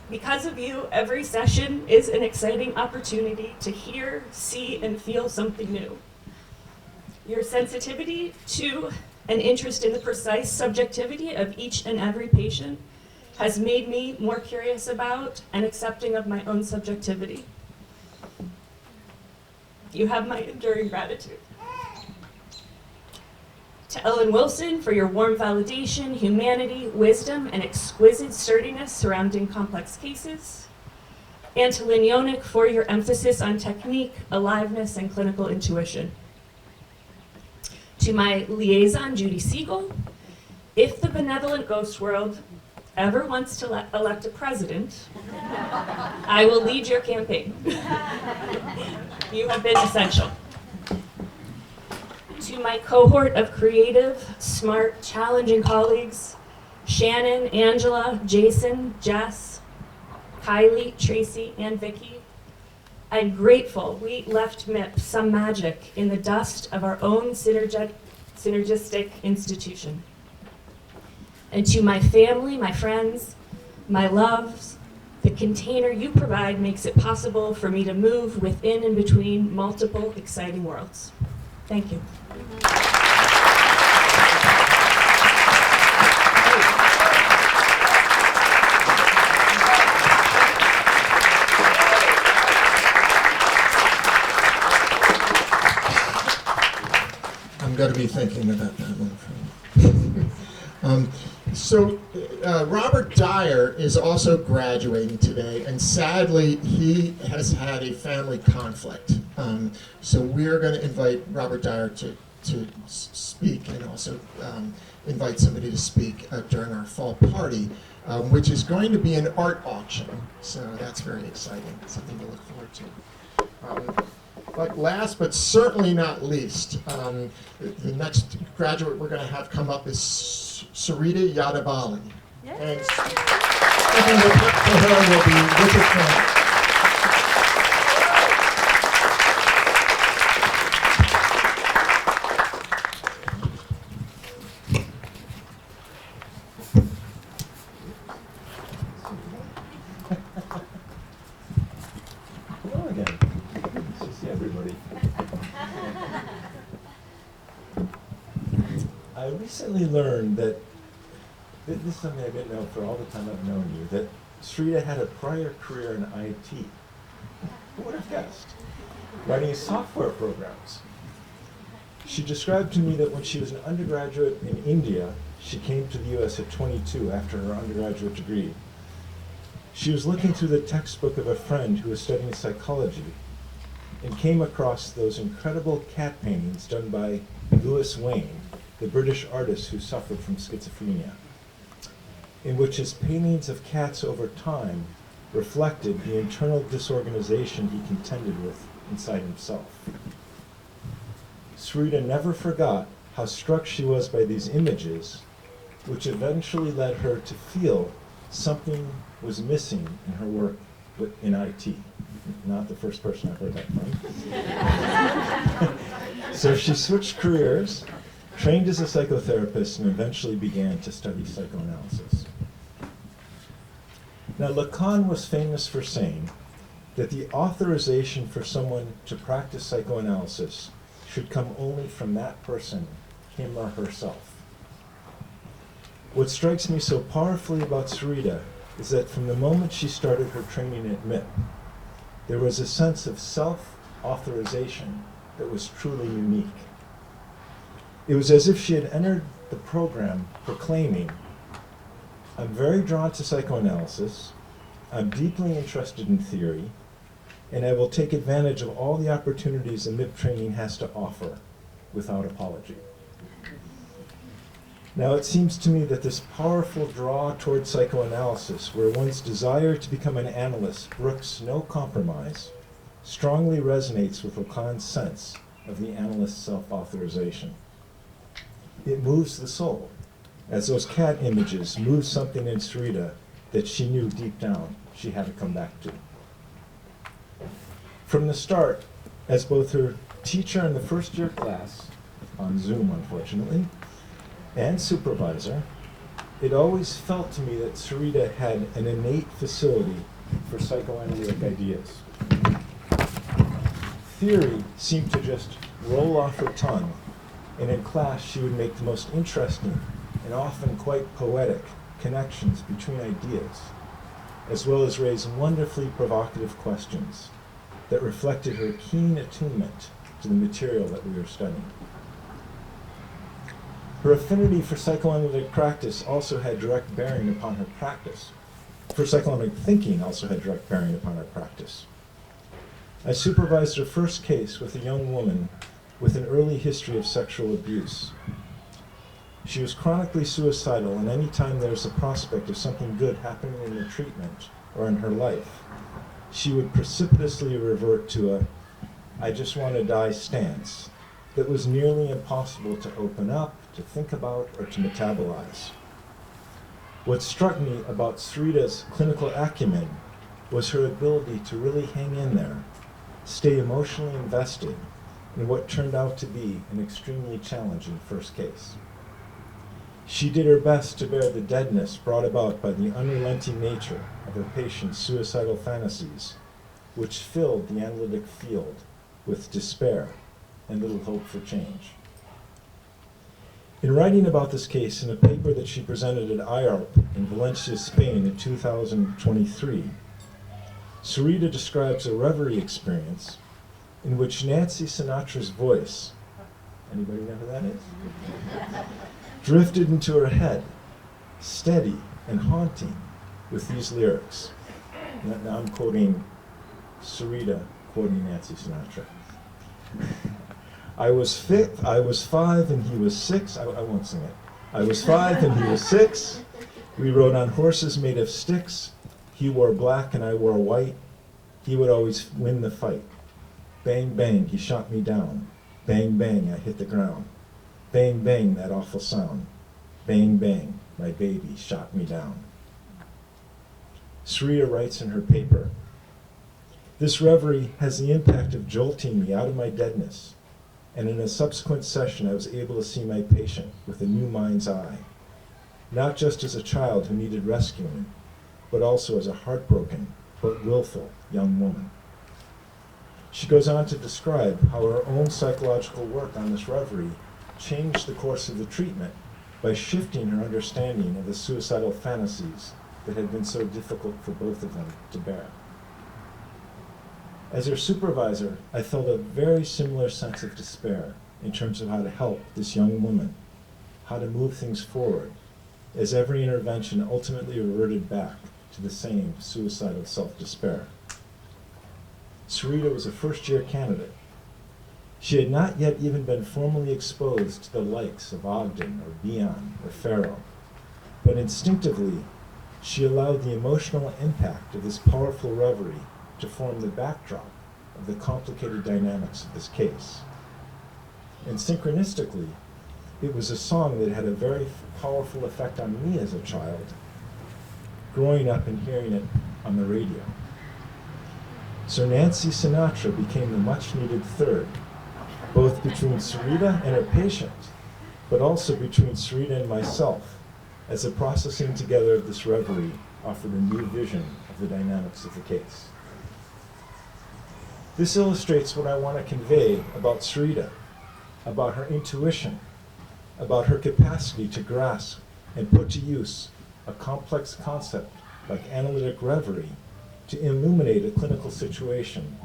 Because of you, every session is an exciting opportunity to hear, see, and feel something new. Your sensitivity to and interest in the precise subjectivity of each and every patient has made me more curious about and accepting of my own subjectivity. You have my enduring gratitude. To Ellen Wilson for your warm validation, humanity, wisdom, and exquisite sturdiness surrounding complex cases. And to Lynn Yonick for your emphasis on technique, aliveness, and clinical intuition. To my liaison, Judy Siegel, if the benevolent ghost world ever wants to elect a president, I will lead your campaign. You have been essential. To my cohort of creative, smart, challenging colleagues, Shannon, Angela, Jason, Jess, Kylie, Tracy, and Vicki, I'm grateful we left MIP some magic in the dust of our own synergistic institution. And to my family, my friends, my loves, the container you provide makes it possible for me to move within and between multiple exciting worlds. Thank you. I'm going to be thinking about that one. Robert Dyer is also graduating today, and sadly, he has had a family conflict. So we're going to invite Robert Dyer to speak, and also invite somebody to speak during our fall party, which is going to be an art auction. So that's very exciting, something to look forward to. But last but certainly not least, the next graduate we're going to have come up is Sarita Yadavali. And stepping to her will be Richard Frank. Hello again. Nice to see everybody. I recently learned that, this is something I didn't know for all the time I've known you, that Srita had a prior career in IT. Who would have guessed? Writing software programs. She described to me that when she was an undergraduate in India, she came to the US at 22 after her undergraduate degree. She was looking through the textbook of a friend who was studying psychology and came across those incredible cat paintings done by Louis Wain, the British artist who suffered from schizophrenia, in which his paintings of cats over time reflected the internal disorganization he contended with inside himself. Srita never forgot how struck she was by these images, which eventually led her to feel something was missing in her work in IT. Not the first person I've heard that from. So she switched careers, trained as a psychotherapist, and eventually began to study psychoanalysis. Now, Lacan was famous for saying that the authorization for someone to practice psychoanalysis should come only from that person, him or herself. What strikes me so powerfully about Sarita is that from the moment she started her training at MIP, there was a sense of self-authorization that was truly unique. It was as if she had entered the program proclaiming, I'm very drawn to psychoanalysis, I'm deeply interested in theory, and I will take advantage of all the opportunities the MIP training has to offer without apology. Now, it seems to me that this powerful draw toward psychoanalysis, where one's desire to become an analyst brooks no compromise, strongly resonates with Lacan's sense of the analyst's self-authorization. It moves the soul, as those cat images moved something in Sarita that she knew deep down she had to come back to. From the start, as both her teacher in the first year class, on Zoom unfortunately, and supervisor, it always felt to me that Sarita had an innate facility for psychoanalytic ideas. Theory seemed to just roll off her tongue, and in class she would make the most interesting and often quite poetic connections between ideas, as well as raise wonderfully provocative questions that reflected her keen attunement to the material that we were studying. Her affinity for psychoanalytic practice also had direct bearing upon her practice. For psychoanalytic thinking also had direct bearing upon her practice. I supervised her first case with a young woman with an early history of sexual abuse. She was chronically suicidal, and any time there was a prospect of something good happening in the treatment or in her life, she would precipitously revert to a "I just want to die" stance that was nearly impossible to open up, to think about, or to metabolize. What struck me about Sarita's clinical acumen was her ability to really hang in there, stay emotionally invested in what turned out to be an extremely challenging first case. She did her best to bear the deadness brought about by the unrelenting nature of her patient's suicidal fantasies, which filled the analytic field with despair and little hope for change. In writing about this case in a paper that she presented at IARP in Valencia, Spain in 2023, Sarita describes a reverie experience in which Nancy Sinatra's voice, anybody know who that is? Drifted into her head, steady and haunting, with these lyrics. Now I'm quoting Sarita, quoting Nancy Sinatra. I was 5 and he was 6. I won't sing it. I was 5 and he was 6. We rode on horses made of sticks. He wore black and I wore white. He would always win the fight. Bang, bang, he shot me down. Bang, bang, I hit the ground. Bang, bang, that awful sound. Bang, bang, my baby shot me down. Sarita writes in her paper, "This reverie has the impact of jolting me out of my deadness, and in a subsequent session I was able to see my patient with a new mind's eye, not just as a child who needed rescuing, but also as a heartbroken but willful young woman." She goes on to describe how her own psychological work on this reverie changed the course of the treatment by shifting her understanding of the suicidal fantasies that had been so difficult for both of them to bear. As her supervisor, I felt a very similar sense of despair in terms of how to help this young woman, how to move things forward, as every intervention ultimately reverted back to the same suicidal self-despair. Sarita was a first-year candidate. She had not yet even been formally exposed to the likes of Ogden or Bion or Farrow, but instinctively, she allowed the emotional impact of this powerful reverie to form the backdrop of the complicated dynamics of this case. And synchronistically, it was a song that had a very powerful effect on me as a child, growing up and hearing it on the radio. So Nancy Sinatra became the much-needed third, both between Sarita and her patient, but also between Sarita and myself, as the processing together of this reverie offered a new vision of the dynamics of the case. This illustrates what I want to convey about Sarita, about her intuition, about her capacity to grasp and put to use a complex concept like analytic reverie to illuminate a clinical situation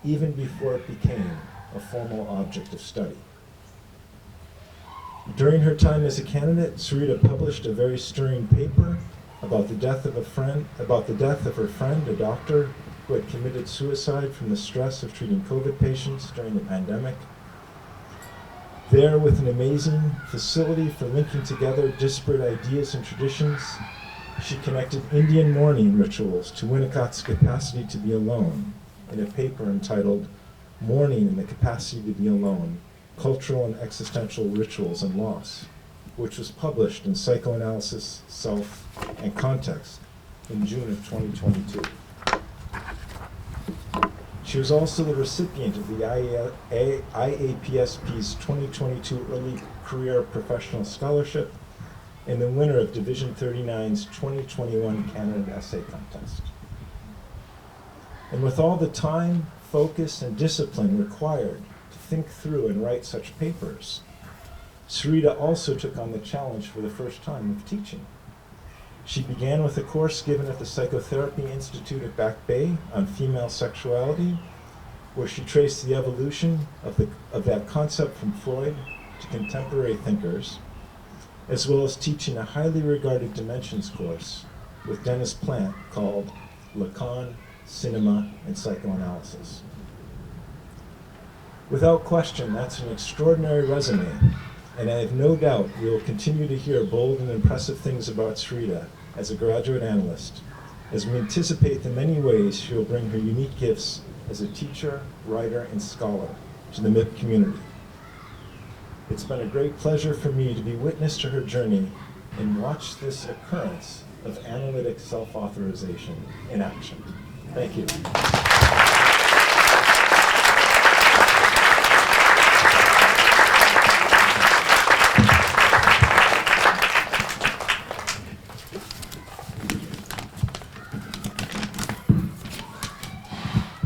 even before it became a formal object of study. During her time as a candidate, Sarita published a very stirring paper about the death of her friend, a doctor who had committed suicide from the stress of treating COVID patients during the pandemic. There, with an amazing facility for linking together disparate ideas and traditions, she connected Indian mourning rituals to Winnicott's capacity to be alone in a paper entitled Mourning and the Capacity to Be Alone, Cultural and Existential Rituals and Loss, which was published in Psychoanalysis, Self, and Context in June of 2022. She was also the recipient of the IAPSP's 2022 Early Career Professional Scholarship and the winner of Division 39's 2021 Canada Essay Contest. And with all the time, focus, and discipline required to think through and write such papers, Sarita also took on the challenge for the first time of teaching. She began with a course given at the Psychotherapy Institute at Back Bay on female sexuality, where she traced the evolution of that concept from Freud to contemporary thinkers, as well as teaching a highly regarded Dimensions course with Dennis Plant called Lacan, Cinema, and Psychoanalysis. Without question, that's an extraordinary resume, and I have no doubt we will continue to hear bold and impressive things about Sarita as a graduate analyst, as we anticipate the many ways she will bring her unique gifts as a teacher, writer, and scholar to the MIP community. It's been a great pleasure for me to be witness to her journey and watch this occurrence of analytic self-authorization in action. Thank you.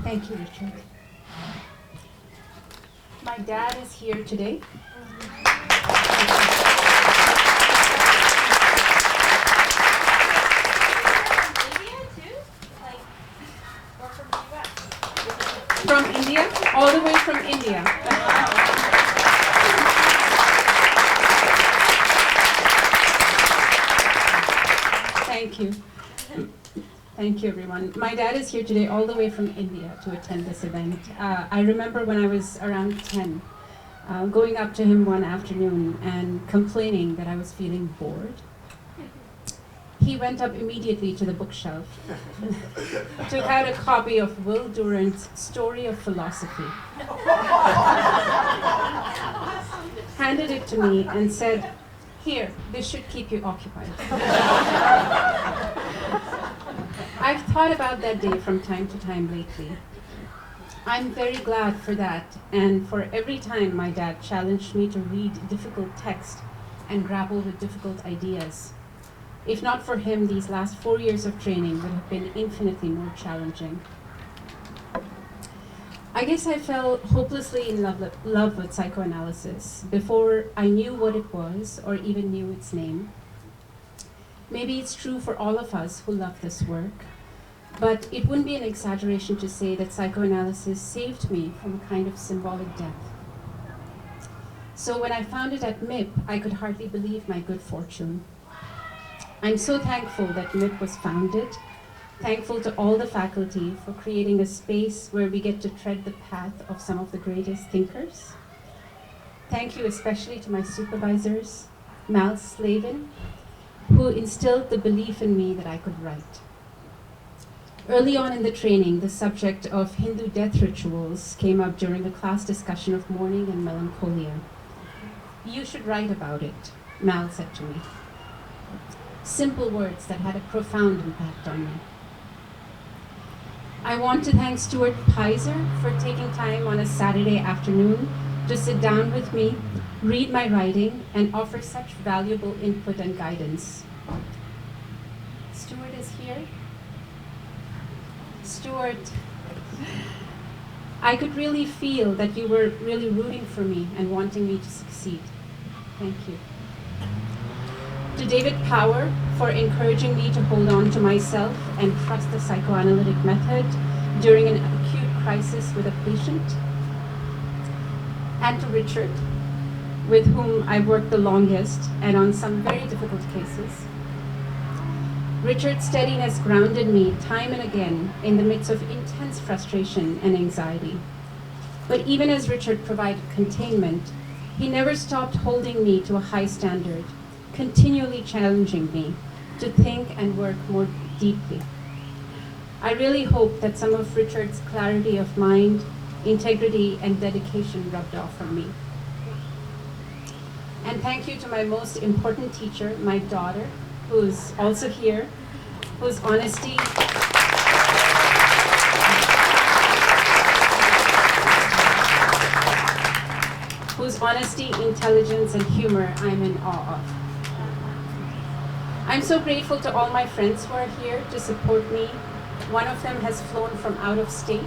Thank you, Richard. My dad is here today. From India, all the way from India. Thank you. Thank you, everyone. My dad is here today all the way from India to attend this event. I remember when I was around 10, going up to him one afternoon and complaining that I was feeling bored. He went up immediately to the bookshelf, took out a copy of Will Durant's Story of Philosophy, handed it to me and said, "Here, this should keep you occupied." I've thought about that day from time to time lately. I'm very glad for that, and for every time my dad challenged me to read difficult text and grapple with difficult ideas. If not for him, these last 4 years of training would have been infinitely more challenging. I guess I fell hopelessly in love with psychoanalysis before I knew what it was or even knew its name. Maybe it's true for all of us who love this work, but it wouldn't be an exaggeration to say that psychoanalysis saved me from a kind of symbolic death. So when I found it at MIP, I could hardly believe my good fortune. I'm so thankful that MIP was founded, thankful to all the faculty for creating a space where we get to tread the path of some of the greatest thinkers. Thank you especially to my supervisors, Mal Slavin, who instilled the belief in me that I could write. Early on in the training, the subject of Hindu death rituals came up during a class discussion of mourning and melancholia. "You should write about it," Mal said to me. Simple words that had a profound impact on me. I want to thank Stuart Pizer for taking time on a Saturday afternoon to sit down with me, read my writing, and offer such valuable input and guidance. Stuart is here. Stuart, I could really feel that you were really rooting for me and wanting me to succeed. Thank you. To David Power for encouraging me to hold on to myself and trust the psychoanalytic method during an acute crisis with a patient. And to Richard, with whom I've worked the longest and on some very difficult cases. Richard's steadiness grounded me time and again in the midst of intense frustration and anxiety. But even as Richard provided containment, he never stopped holding me to a high standard, continually challenging me to think and work more deeply. I really hope that some of Richard's clarity of mind, integrity, and dedication rubbed off on me. And thank you to my most important teacher, my daughter, who's also here, whose honesty intelligence, and humor I'm in awe of. I'm so grateful to all my friends who are here to support me. One of them has flown from out of state.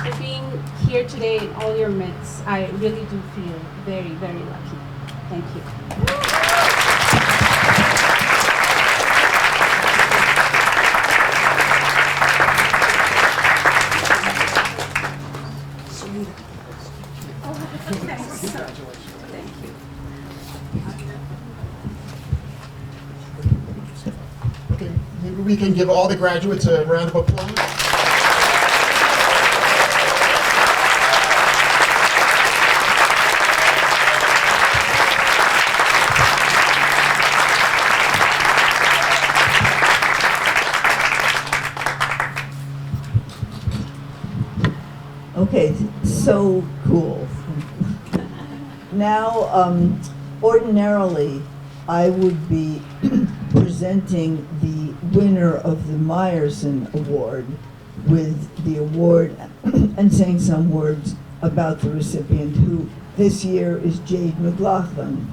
For being here today in all your midst, I really do feel very, very lucky. Thank you. Okay, maybe we can give all the graduates a round of applause. Okay, so cool. Now, ordinarily, I would be presenting the winner of the Meyerson Award with the award and saying some words about the recipient, who this year is Jade McLaughlin.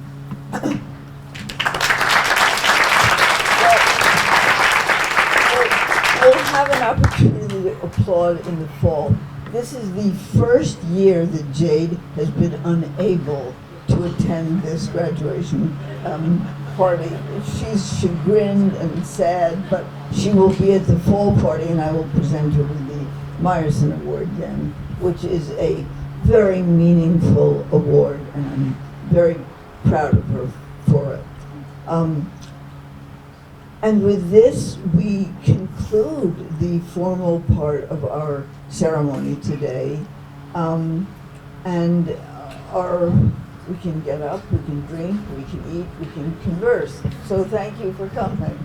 We'll have an opportunity to applaud in the fall. This is the first year that Jade has been unable to attend this graduation party. She's chagrined and sad, but she will be at the fall party, and I will present her with the Meyerson Award then, which is a very meaningful award, and I'm very proud of her for it. And with this, we conclude the formal part of our ceremony today. We can get up, we can drink, we can eat, we can converse. So thank you for coming.